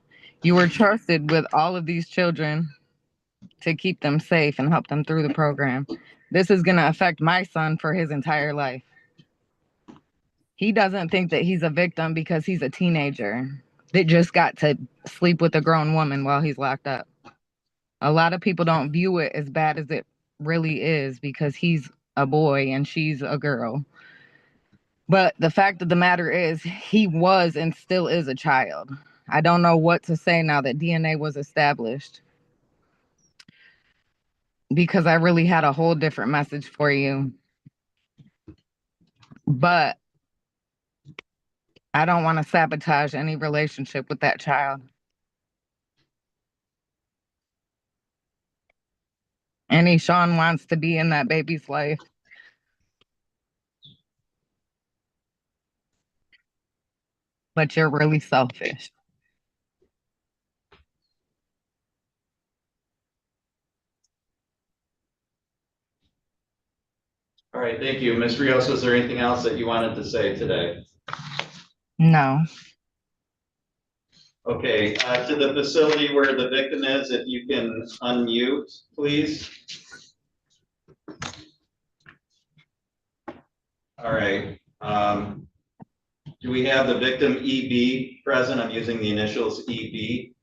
You were trusted with all of these children to keep them safe and help them through the program. This is going to affect my son for his entire life. He doesn't think that he's a victim because he's a teenager that just got to sleep with a grown woman while he's locked up. A lot of people don't view it as bad as it really is because he's a boy and she's a girl. But the fact of the matter is, he was and still is a child. I don't know what to say now that DNA was established, because I really had a whole different message for you. But I don't want to sabotage any relationship with that child. And Ishan wants to be in that baby's life. But you're really selfish. All right, thank you. Ms. Rios, was there anything else that you wanted to say today? No. Okay, to the facility where the victim is, if you can unmute, please. All right. Do we have the victim EB present? I'm using the initials EB.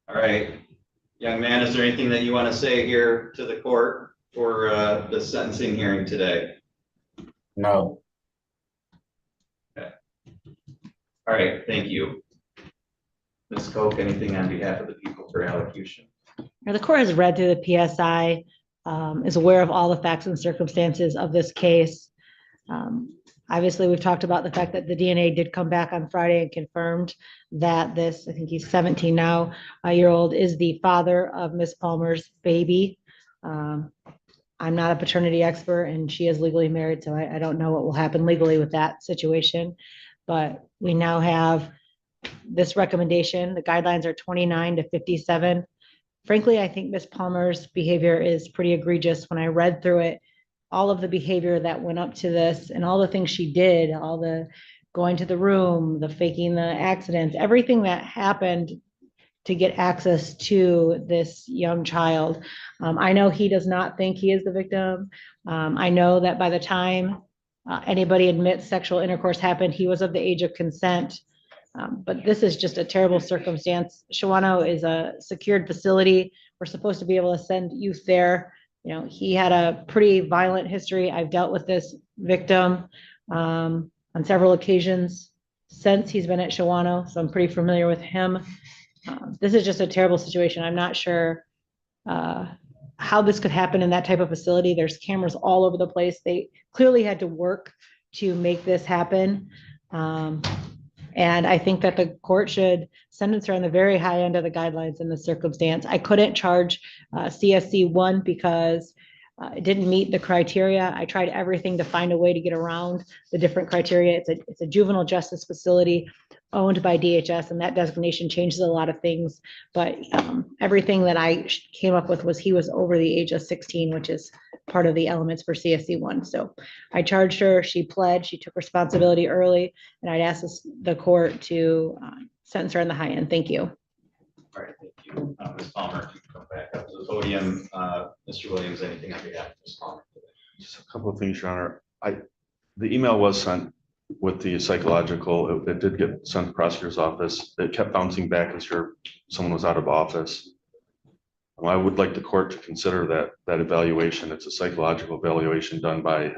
All right. Young man, is there anything that you want to say here to the court for the sentencing hearing today? No. Okay. All right, thank you. Ms. Koch, anything on behalf of the people for allocution? Now, the court has read through the PSI, is aware of all the facts and circumstances of this case. Obviously, we've talked about the fact that the DNA did come back on Friday and confirmed that this, I think he's 17 now, year old, is the father of Miss Palmer's baby. I'm not a paternity expert and she is legally married, so I don't know what will happen legally with that situation. But we now have this recommendation. The guidelines are 29 to 57. Frankly, I think Ms. Palmer's behavior is pretty egregious. When I read through it, all of the behavior that went up to this and all the things she did, all the going to the room, the faking the accidents, everything that happened to get access to this young child. I know he does not think he is the victim. I know that by the time anybody admits sexual intercourse happened, he was of the age of consent. But this is just a terrible circumstance. Shawano is a secured facility. We're supposed to be able to send youth there. You know, he had a pretty violent history. I've dealt with this victim on several occasions since he's been at Shawano, so I'm pretty familiar with him. This is just a terrible situation. I'm not sure how this could happen in that type of facility. There's cameras all over the place. They clearly had to work to make this happen. And I think that the court should sentence her on the very high end of the guidelines in this circumstance. I couldn't charge CSC 1 because it didn't meet the criteria. I tried everything to find a way to get around the different criteria. It's a juvenile justice facility owned by DHS, and that designation changes a lot of things. But everything that I came up with was he was over the age of 16, which is part of the elements for CSC 1. So I charged her, she pled, she took responsibility early, and I'd ask the court to sentence her on the high end. Thank you. All right, thank you. Ms. Palmer, if you come back up to the podium. Mr. Williams, anything on behalf of Ms. Palmer? Just a couple of things, Your Honor. The email was sent with the psychological, it did get sent to the prosecutor's office. It kept bouncing back as sure someone was out of office. I would like the court to consider that evaluation. It's a psychological evaluation done by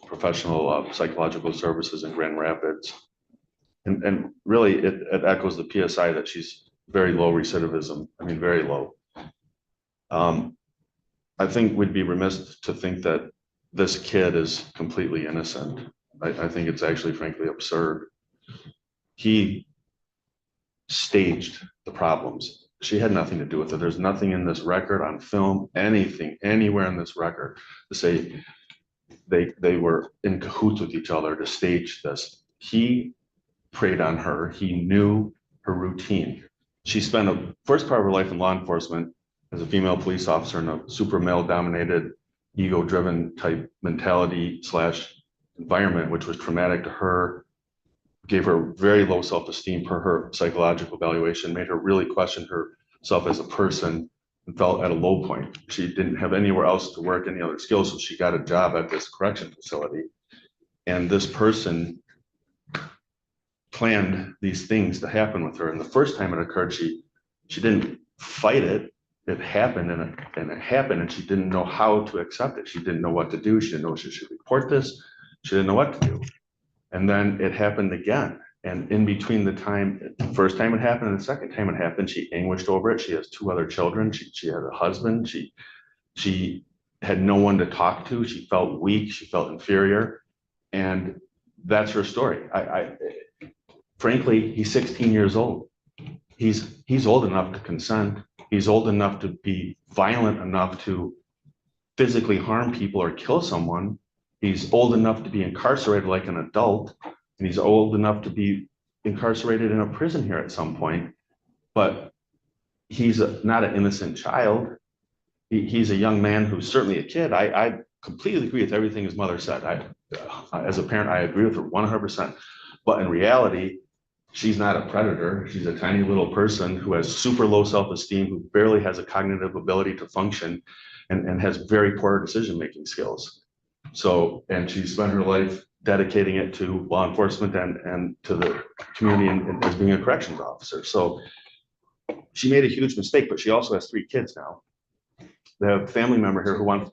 professional psychological services in Grand Rapids. And really it echoes the PSI that she's very low recidivism. I mean, very low. I think we'd be remiss to think that this kid is completely innocent. I think it's actually frankly absurd. He staged the problems. She had nothing to do with it. There's nothing in this record on film, anything, anywhere in this record to say they were in cahoots with each other to stage this. He preyed on her. He knew her routine. She spent a first part of her life in law enforcement as a female police officer in a super male dominated, ego driven type mentality / environment, which was traumatic to her, gave her very low self-esteem per her psychological evaluation, made her really question herself as a person and felt at a low point. She didn't have anywhere else to work, any other skills, so she got a job at this correction facility. And this person planned these things to happen with her. And the first time it occurred, she didn't fight it. It happened and it happened, and she didn't know how to accept it. She didn't know what to do. She didn't know she should report this. She didn't know what to do. And then it happened again. And in between the first time it happened and the second time it happened, she anguished over it. She has 2 other children. She had a husband. She had no one to talk to. She felt weak. She felt inferior. And that's her story. Frankly, he's 16 years old. He's old enough to consent. He's old enough to be violent enough to physically harm people or kill someone. He's old enough to be incarcerated like an adult, and he's old enough to be incarcerated in a prison here at some point. But he's not an innocent child. He's a young man who's certainly a kid. I completely agree with everything his mother said. As a parent, I agree with her 100%. But in reality, she's not a predator. She's a tiny little person who has super low self-esteem, who barely has a cognitive ability to function, and has very poor decision-making skills. So, and she spent her life dedicating it to law enforcement and to the community and as being a corrections officer. So she made a huge mistake, but she also has 3 kids now. They have a family member here who wants,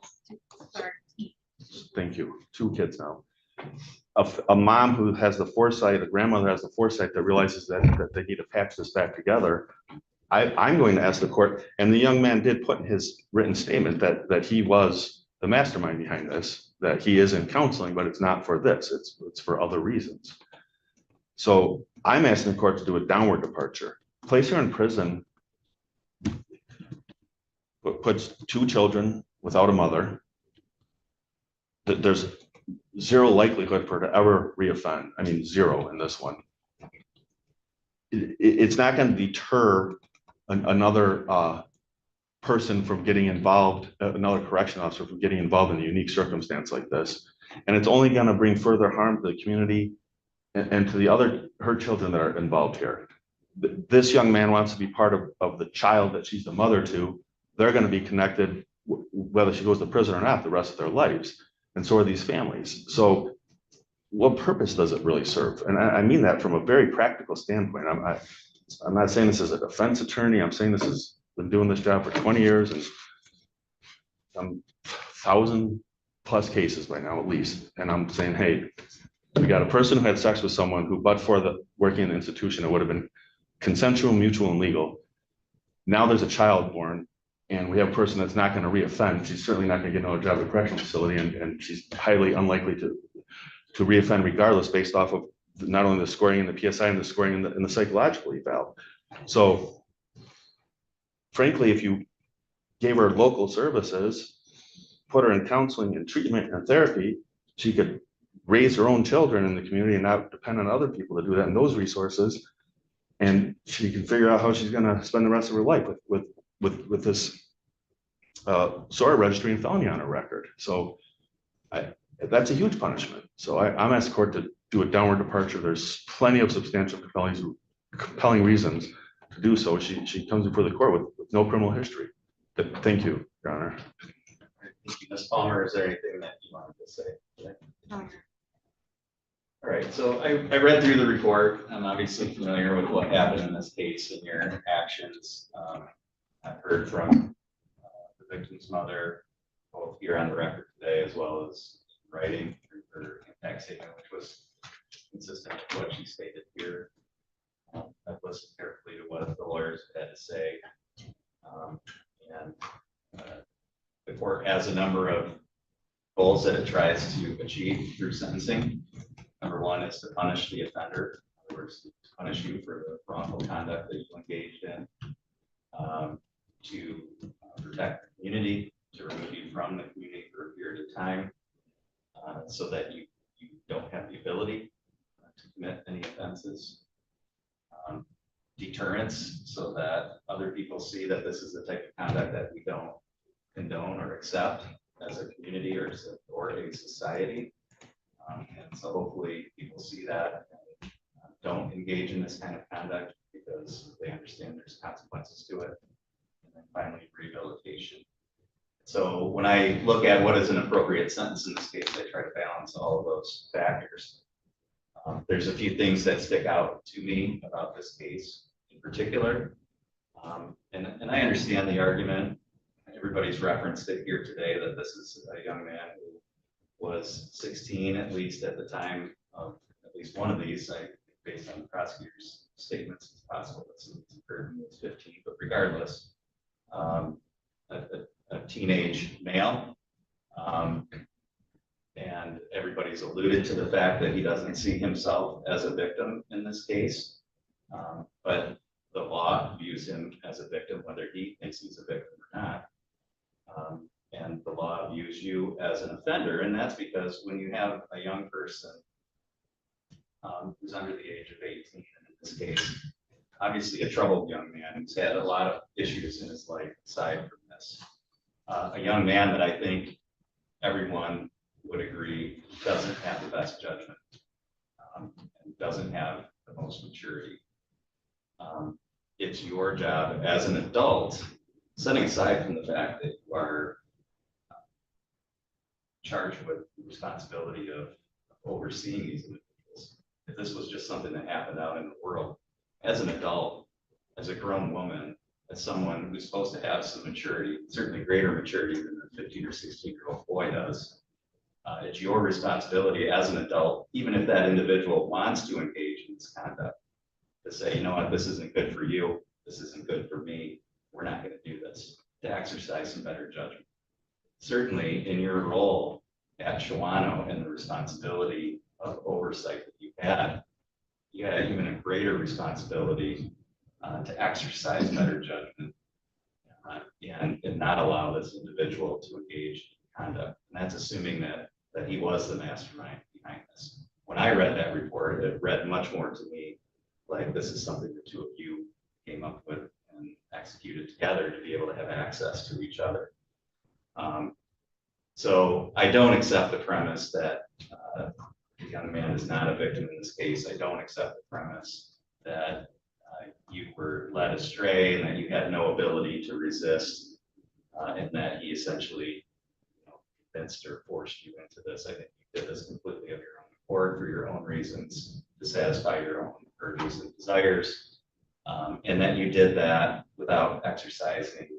thank you, 2 kids now. A mom who has the foresight, a grandmother has the foresight that realizes that they need to patch this back together. I'm going to ask the court, and the young man did put in his written statement that he was the mastermind behind this, that he is in counseling, but it's not for this, it's for other reasons. So I'm asking the court to do a downward departure. Place her in prison, puts 2 children without a mother. There's 0 likelihood for her to ever reoffend. I mean, 0 in this one. it's not going to deter another person from getting involved, another correction officer from getting involved in a unique circumstance like this. And it's only going to bring further harm to the community and to her children that are involved here. This young man wants to be part of the child that she's the mother to. They're going to be connected, whether she goes to prison or not, the rest of their lives. And so are these families. So what purpose does it really serve? And I mean that from a very practical standpoint. I'm not saying this as a defense attorney. I'm saying this has been doing this job for 20 years and some 1,000+ cases by now, at least. And I'm saying, hey, we got a person who had sex with someone who, but for the working in the institution, it would have been consensual, mutual, and legal. Now there's a child born, and we have a person that's not going to reoffend. She's certainly not going to get another job at a correctional facility, and she's highly unlikely to reoffend regardless, based off of not only the scoring in the PSI and the scoring in the psychological eval. So frankly, if you gave her local services, put her in counseling and treatment and therapy, she could raise her own children in the community and not depend on other people to do that and those resources. And she can figure out how she's going to spend the rest of her life with this SORA registry and felony on her record. So that's a huge punishment. So I'm asking the court to do a downward departure. There's plenty of substantial compelling reasons to do so. She comes before the court with no criminal history. Thank you, Your Honor. Thank you, Ms. Palmer. Is there anything that you wanted to say? All right, so I read through the report. I'm obviously familiar with what happened in this case and your actions. I've heard from the victim's mother, both here on the record today, as well as writing through her impact statement, which was consistent with what she stated here. I've listened carefully to what the lawyers had to say. And the court has a number of goals that it tries to achieve through sentencing. Number one is to punish the offender, in other words, to punish you for the wrongful conduct that you engaged in, to protect the community, to remove you from the community for a period of time, so that you don't have the ability to commit any offenses. Deterrence, so that other people see that this is the type of conduct that we don't condone or accept as a community or a society. And so hopefully people see that and don't engage in this kind of conduct because they understand there's consequences to it. And then finally, rehabilitation. So when I look at what is an appropriate sentence in this case, I try to balance all of those factors. There's a few things that stick out to me about this case in particular. And I understand the argument. Everybody's referenced it here today that this is a young man who was 16, at least at the time of at least one of these, based on the prosecutor's statements. It's possible that something occurred when he was 15, but regardless, a teenage male. And everybody's alluded to the fact that he doesn't see himself as a victim in this case. But the law views him as a victim, whether he thinks he's a victim or not. And the law views you as an offender, and that's because when you have a young person who's under the age of 18, and in this case, obviously a troubled young man who's had a lot of issues in his life aside from this, a young man that I think everyone would agree doesn't have the best judgment, and doesn't have the most maturity. It's your job as an adult, setting aside from the fact that you are charged with the responsibility of overseeing these individuals. If this was just something that happened out in the world, as an adult, as a grown woman, as someone who's supposed to have some maturity, certainly greater maturity than a 15 or 16-year-old boy does, it's your responsibility as an adult, even if that individual wants to engage in this conduct, to say, you know what, this isn't good for you, this isn't good for me, we're not going to do this, to exercise some better judgment. Certainly in your role at Shawano and the responsibility of oversight that you had even a greater responsibility to exercise better judgment and not allow this individual to engage in conduct. And that's assuming that he was the mastermind behind this. When I read that report, it read much more to me like this is something the two of you came up with and executed together to be able to have access to each other. So I don't accept the premise that the young man is not a victim in this case. I don't accept the premise that you were led astray and that you had no ability to resist, and that he essentially, convinced or forced you into this. I think you did this completely of your own accord for your own reasons to satisfy your own urges and desires, and that you did that without exercising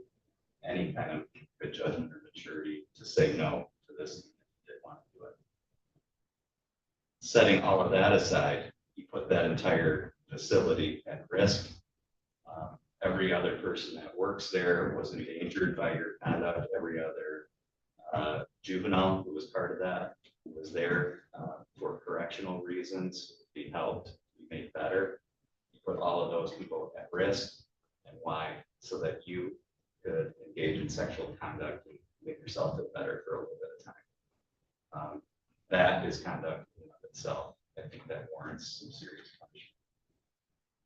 any kind of good judgment or maturity to say no to this if you did want to do it. Setting all of that aside, you put that entire facility at risk. Every other person that works there was endangered by your conduct. Every other juvenile who was part of that was there for correctional reasons, to be helped, be made better. You put all of those people at risk. And why? So that you could engage in sexual conduct and make yourself feel better for a little bit of time. That is conduct in and of itself. I think that warrants some serious punishment.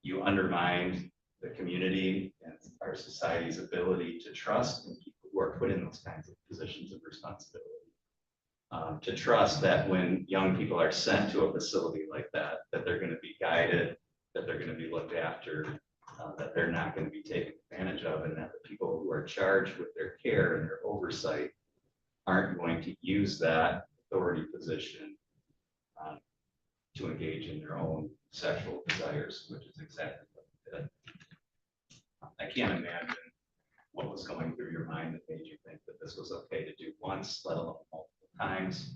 You undermined the community and our society's ability to trust in people who are put in those kinds of positions of responsibility. To trust that when young people are sent to a facility like that, that they're going to be guided, that they're going to be looked after, that they're not going to be taken advantage of, and that the people who are charged with their care and their oversight aren't going to use that authority position to engage in their own sexual desires, which is exactly what they did. I can't imagine what was going through your mind that made you think that this was okay to do once, let alone multiple times,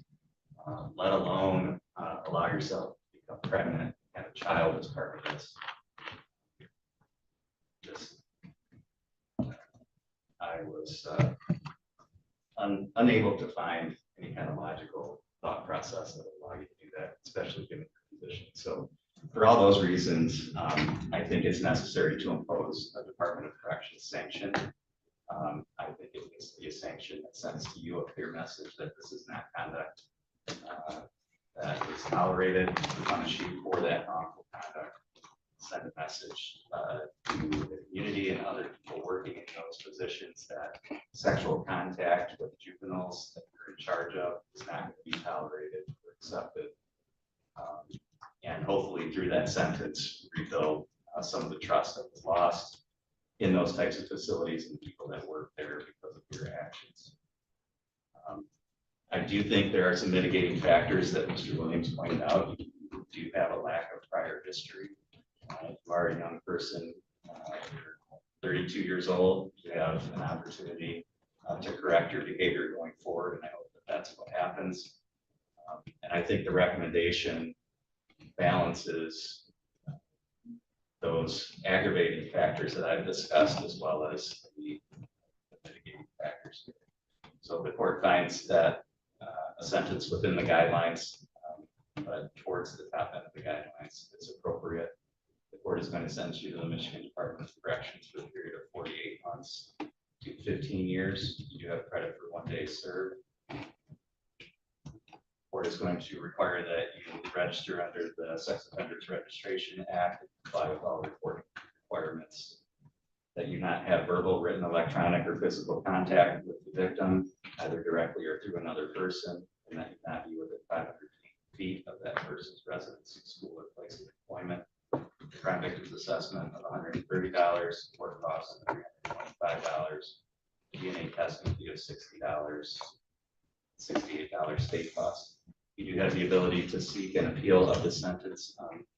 let alone allow yourself to become pregnant and have a child as part of this. I was unable to find any kind of logical thought process that would allow you to do that, especially given your position. So for all those reasons, I think it's necessary to impose a Department of Corrections sanction. I think it needs to be a sanction that sends to you a clear message that this is not conduct that is tolerated, to punish you for that wrongful conduct. Send a message to the community and other people working in those positions that sexual contact with juveniles that you're in charge of is not going to be tolerated or accepted. And hopefully through that sentence, rebuild some of the trust that was lost in those types of facilities and the people that work there because of your actions. I do think there are some mitigating factors that Mr. Williams pointed out. You do have a lack of prior history. You are a young person, you're 32 years old, you have an opportunity to correct your behavior going forward, and I hope that that's what happens. And I think the recommendation balances those aggravating factors that I've discussed as well as the mitigating factors. So the court finds that a sentence within the guidelines, but towards the top end of the guidelines is appropriate. The court is going to sentence you to the Michigan Department of Corrections for a period of 48 months to 15 years. You do have credit for 1 day served. The court is going to require that you register under the Sex Offenders Registration Act and comply with all reporting requirements, that you not have verbal, written, electronic, or physical contact with the victim, either directly or through another person, and that you not be within 500 feet of that person's residence, school, or place of employment. Crime victims assessment of $130, court costs of $325, DNA testing fee of $60, $68 state costs. You do have the ability to seek an appeal of the sentence.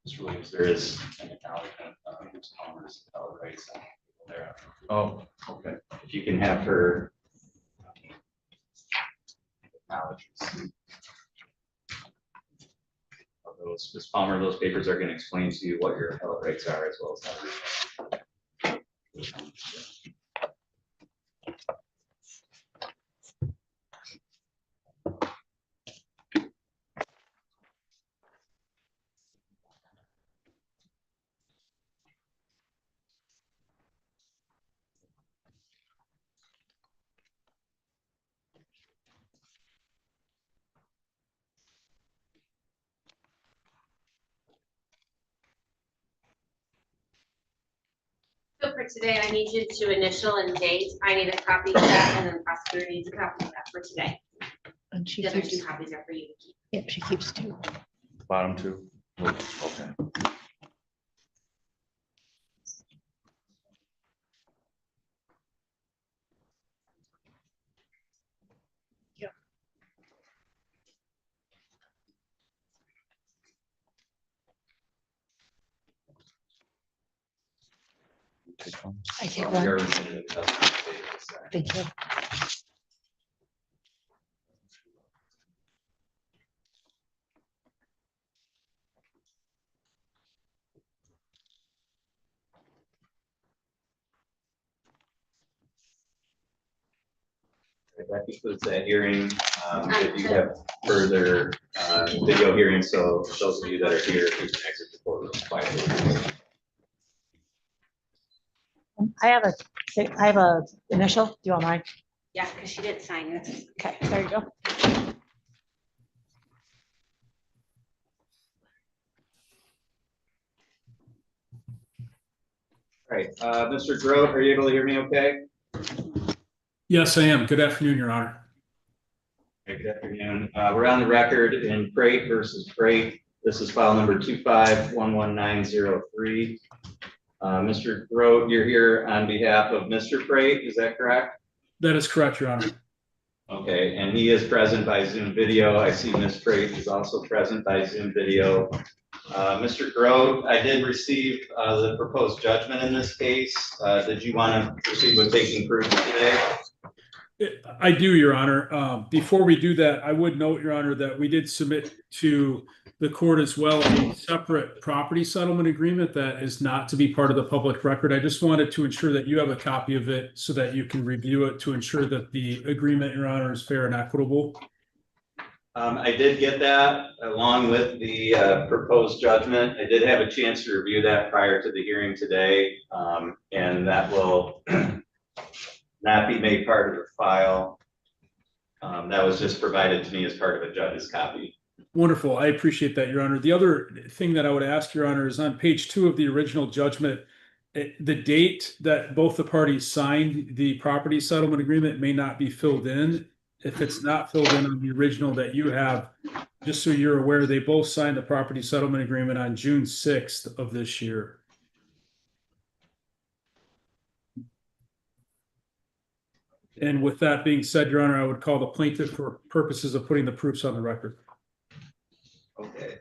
Mr. Williams, there is an acknowledgement of Ms. Palmer's appellate rights there. Oh, okay. If you can have her acknowledge receipt of those, Ms. Palmer, those papers are going to explain to you what your appellate rights are as well as how today, I need you to initial and date. I need a copy of that, and then the prosecutor needs a copy of that for today. And she The other keeps, two copies are for you to keep. yep, she keeps two. Bottom two. Okay. I take We one. are rescinding the custody statements. Thank you. That concludes that hearing. If you have further video hearing, so those of you that are here, please exit the courtroom quietly. I have a initial. Do you want mine? Yeah, because she didn't sign it. Okay, there you go. All right, Mr. Grote, are you able to hear me okay? Yes, I am. Good afternoon, Your Honor. Good afternoon. We're on the record in Crate versus Crate. This is file number 2511903. Mr. Grote, you're here on behalf of Mr. Crate, is that correct? That is correct, Your Honor. Okay, and he is present by Zoom video. I see Ms. Crate is also present by Zoom video. Mr. Grote, I did receive the proposed judgment in this case. Did you want to proceed with taking proof today? I do, Your Honor. Before we do that, I would note, Your Honor, that we did submit to the court as well a separate property settlement agreement that is not to be part of the public record. I just wanted to ensure that you have a copy of it so that you can review it to ensure that the agreement, Your Honor, is fair and equitable. I did get that along with the proposed judgment. I did have a chance to review that prior to the hearing today, and that will not be made part of the file. That was just provided to me as part of a judge's copy. Wonderful. I appreciate that, Your Honor. The other thing that I would ask, Your Honor, is on page 2 of the original judgment, the date that both the parties signed the property settlement agreement may not be filled in. If it's not filled in on the original that you have, just so you're aware, they both signed the property settlement agreement on June 6th of this year. And with that being said, Your Honor, I would call the plaintiff for purposes of putting the proofs on the record. Okay.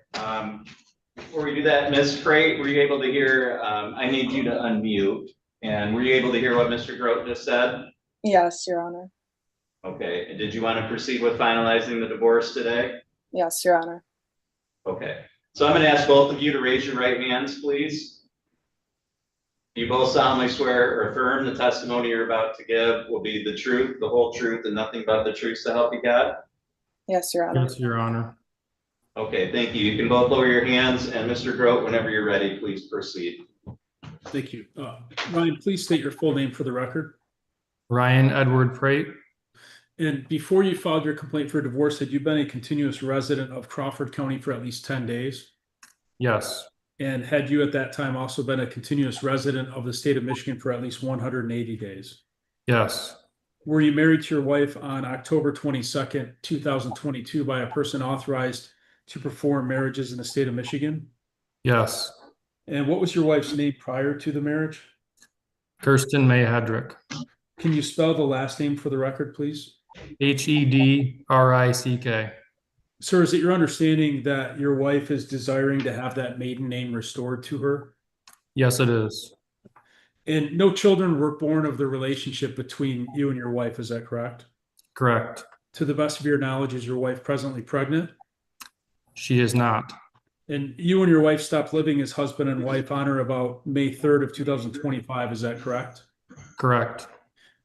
Before we do that, Ms. Crate, were you able to hear, I need you to unmute, and were you able to hear what Mr. Grote just said? Yes, Your Honor. Okay, and did you want to proceed with finalizing the divorce today? Yes, Your Honor. Okay, so I'm going to ask both of you to raise your right hands, please. You both solemnly swear or affirm the testimony you're about to give will be the truth, the whole truth, and nothing but the truth to help you God? Yes, Your Honor. Yes, Your Honor. Okay, thank you. You can both lower your hands, and Mr. Grote, whenever you're ready, please proceed. Thank you. Ryan, please state your full name for the record. Ryan Edward Prate. And before you filed your complaint for divorce, had you been a continuous resident of Crawford County for at least 10 days? Yes. And had you at that time also been a continuous resident of the state of Michigan for at least 180 days? Yes. Were you married to your wife on October 22nd, 2022 by a person authorized to perform marriages in the state of Michigan? Yes. And what was your wife's name prior to the marriage? Kirsten May Hedrick. Can you spell the last name for the record, please? Hedrick. Sir, is it your understanding that your wife is desiring to have that maiden name restored to her? Yes, it is. And no children were born of the relationship between you and your wife, is that correct? Correct. To the best of your knowledge, is your wife presently pregnant? She is not. And you and your wife stopped living as husband and wife on or about May 3rd of 2025, is that correct? Correct.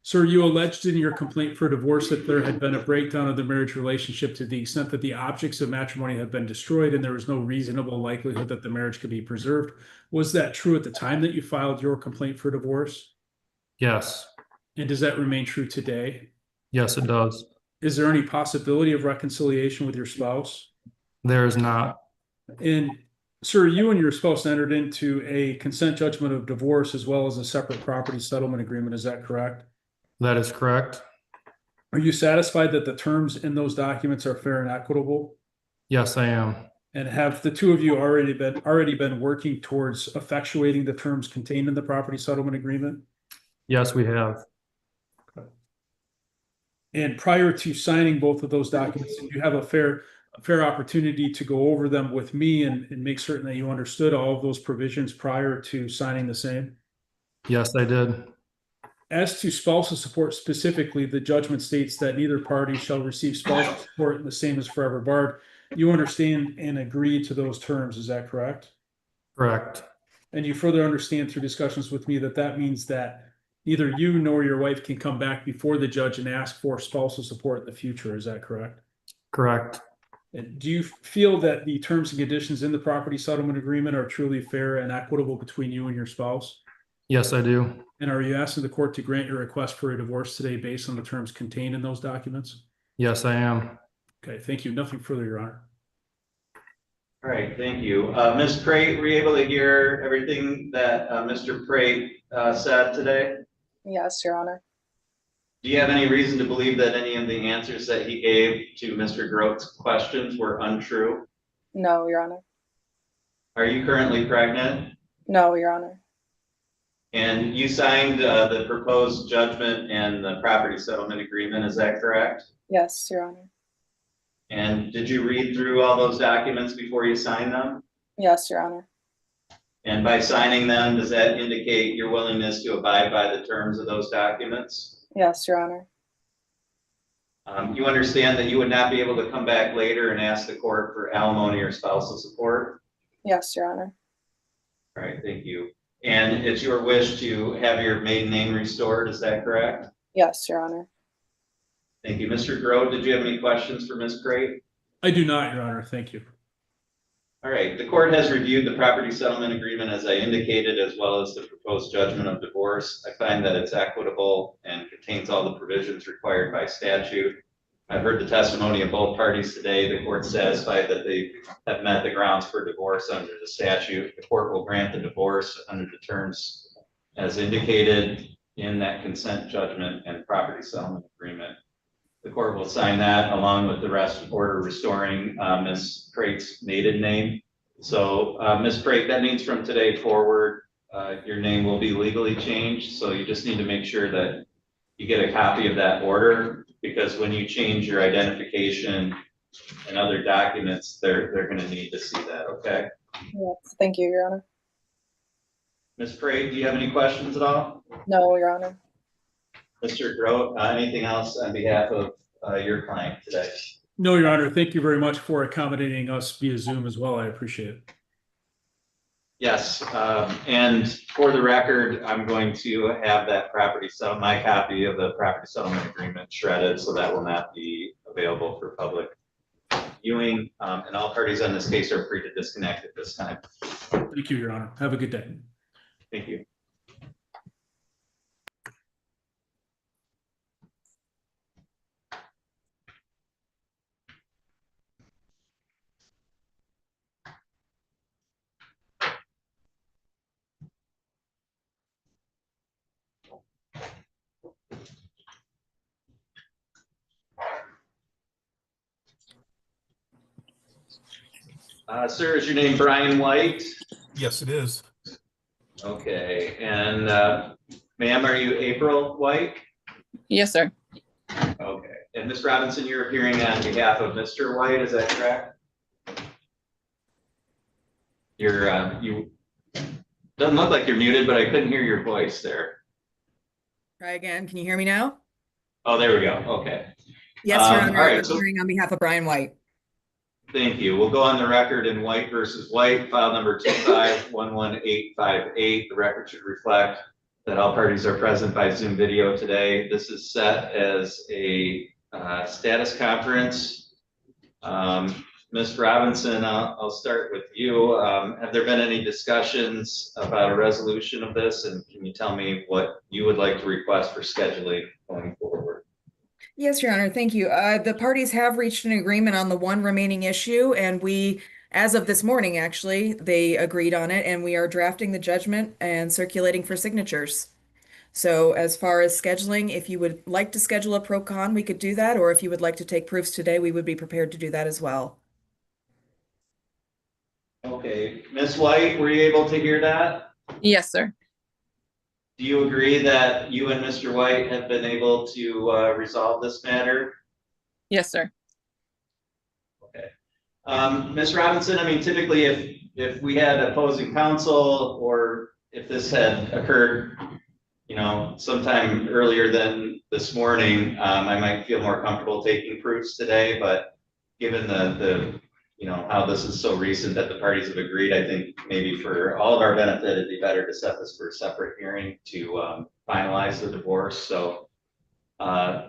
Sir, you alleged in your complaint for divorce that there had been a breakdown of the marriage relationship to the extent that the objects of matrimony had been destroyed and there was no reasonable likelihood that the marriage could be preserved. Was that true at the time that you filed your complaint for divorce? Yes. And does that remain true today? Yes, it does. Is there any possibility of reconciliation with your spouse? There is not. And Sir, you and your spouse entered into a consent judgment of divorce as well as a separate property settlement agreement. Is that correct? That is correct. Are you satisfied that the terms in those documents are fair and equitable? Yes, I am. And have the two of you already been working towards effectuating the terms contained in the property settlement agreement? Yes, we have. And prior to signing both of those documents, did you have a fair opportunity to go over them with me and make certain that you understood all of those provisions prior to signing the same? Yes, I did. As to spousal support specifically, the judgment states that neither party shall receive spousal support and the same as forever barred. You understand and agree to those terms, is that correct? Correct. And you further understand through discussions with me that that means that neither you nor your wife can come back before the judge and ask for spousal support in the future, is that correct? Correct. And do you feel that the terms and conditions in the property settlement agreement are truly fair and equitable between you and your spouse? Yes, I do. And are you asking the court to grant your request for a divorce today based on the terms contained in those documents? Yes, I am. Okay, thank you. Nothing further, Your Honor. All right, thank you. Ms. Prate, were you able to hear everything that Mr. Prate said today? Yes, Your Honor. Do you have any reason to believe that any of the answers that he gave to Mr. Grote's questions were untrue? No, Your Honor. Are you currently pregnant? No, Your Honor. And you signed the proposed judgment and the property settlement agreement, is that correct? Yes, Your Honor. And did you read through all those documents before you signed them? Yes, Your Honor. And by signing them, does that indicate your willingness to abide by the terms of those documents? Yes, Your Honor. You understand that you would not be able to come back later and ask the court for alimony or spousal support? Yes, Your Honor. All right, thank you. And it's your wish to have your maiden name restored, is that correct? Yes, Your Honor. Thank you. Mr. Grote, did you have any questions for Ms. Prate? I do not, Your Honor. Thank you. All right, the court has reviewed the property settlement agreement as I indicated, as well as the proposed judgment of divorce. I find that it's equitable and contains all the provisions required by statute. I've heard the testimony of both parties today. The court's satisfied that they have met the grounds for divorce under the statute. The court will grant the divorce under the terms as indicated in that consent judgment and property settlement agreement. The court will sign that along with the rest order restoring Ms. Prate's maiden name. So Ms. Prate, that means from today forward, your name will be legally changed. So you just need to make sure that you get a copy of that order, because when you change your identification and other documents, they're going to need to see that, okay? Yes, thank you, Your Honor. Ms. Prate, do you have any questions at all? No, Your Honor. Mr. Grote, anything else on behalf of your client today? No, Your Honor. Thank you very much for accommodating us via Zoom as well. I appreciate it. Yes, and for the record, I'm going to have that my copy of the property settlement agreement shredded, so that will not be available for public viewing. And all parties on this case are free to disconnect at this time. Thank you, Your Honor. Have a good day. Thank you. Sir, is your name Brian White? Yes, it is. Okay, and ma'am, are you April White? Yes, sir. Okay, and Ms. Robinson, you're appearing on behalf of Mr. White, is that correct? You doesn't look like you're muted, but I couldn't hear your voice there. Try again. Can you hear me now? Oh, there we go. Okay. Yes, Your Honor. All right, I'm appearing on behalf of Brian White. Thank you. We'll go on the record in White versus White, file number 2511858. The record should reflect that all parties are present by Zoom video today. This is set as a status conference. Ms. Robinson, I'll start with you. Have there been any discussions about a resolution of this? And can you tell me what you would like to request for scheduling going forward? Yes, Your Honor. Thank you. The parties have reached an agreement on the one remaining issue, and we as of this morning, actually, they agreed on it and we are drafting the judgment and circulating for signatures. So as far as scheduling, if you would like to schedule a pro con, we could do that, or if you would like to take proofs today, we would be prepared to do that as well. Okay, Ms. White, were you able to hear that? Yes, sir. Do you agree that you and Mr. White have been able to resolve this matter? Yes, sir. Ms. Robinson, I mean, typically if we had opposing counsel or if this had occurred, you know, sometime earlier than this morning, I might feel more comfortable taking proofs today, but given the you know, how this is so recent that the parties have agreed, I think maybe for all of our benefit, it'd be better to set this for a separate hearing to finalize the divorce. So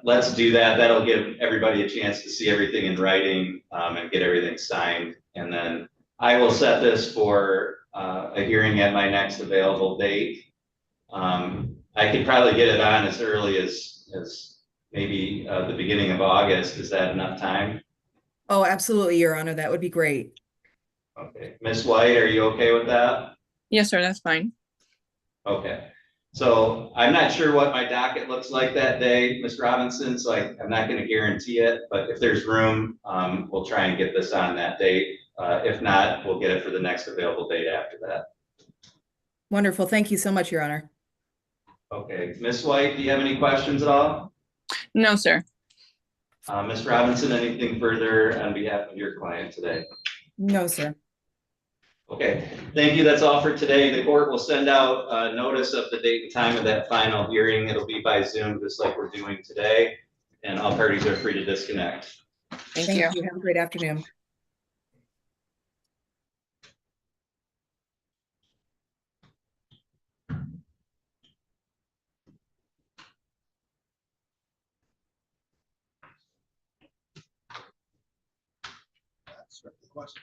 let's do that. That'll give everybody a chance to see everything in writing and get everything signed. And then I will set this for a hearing at my next available date. I could probably get it on as early as maybe the beginning of August. Is that enough time? Oh, absolutely, Your Honor. That would be great. Okay. Ms. White, are you okay with that? Yes, sir. That's fine. Okay. So I'm not sure what my docket looks like that day, Ms. Robinson, so I'm not going to guarantee it, but if there's room, we'll try and get this on that date. If not, we'll get it for the next available date after that. Wonderful. Thank you so much, Your Honor. Okay. Ms. White, do you have any questions at all? No, sir. Ms. Robinson, anything further on behalf of your client today? No, sir. Okay, thank you. That's all for today. The court will send out a notice of the date and time of that final hearing. It'll be by Zoom, just like we're doing today, and all parties are free to disconnect. Thank you. Have a great afternoon. That's what the question.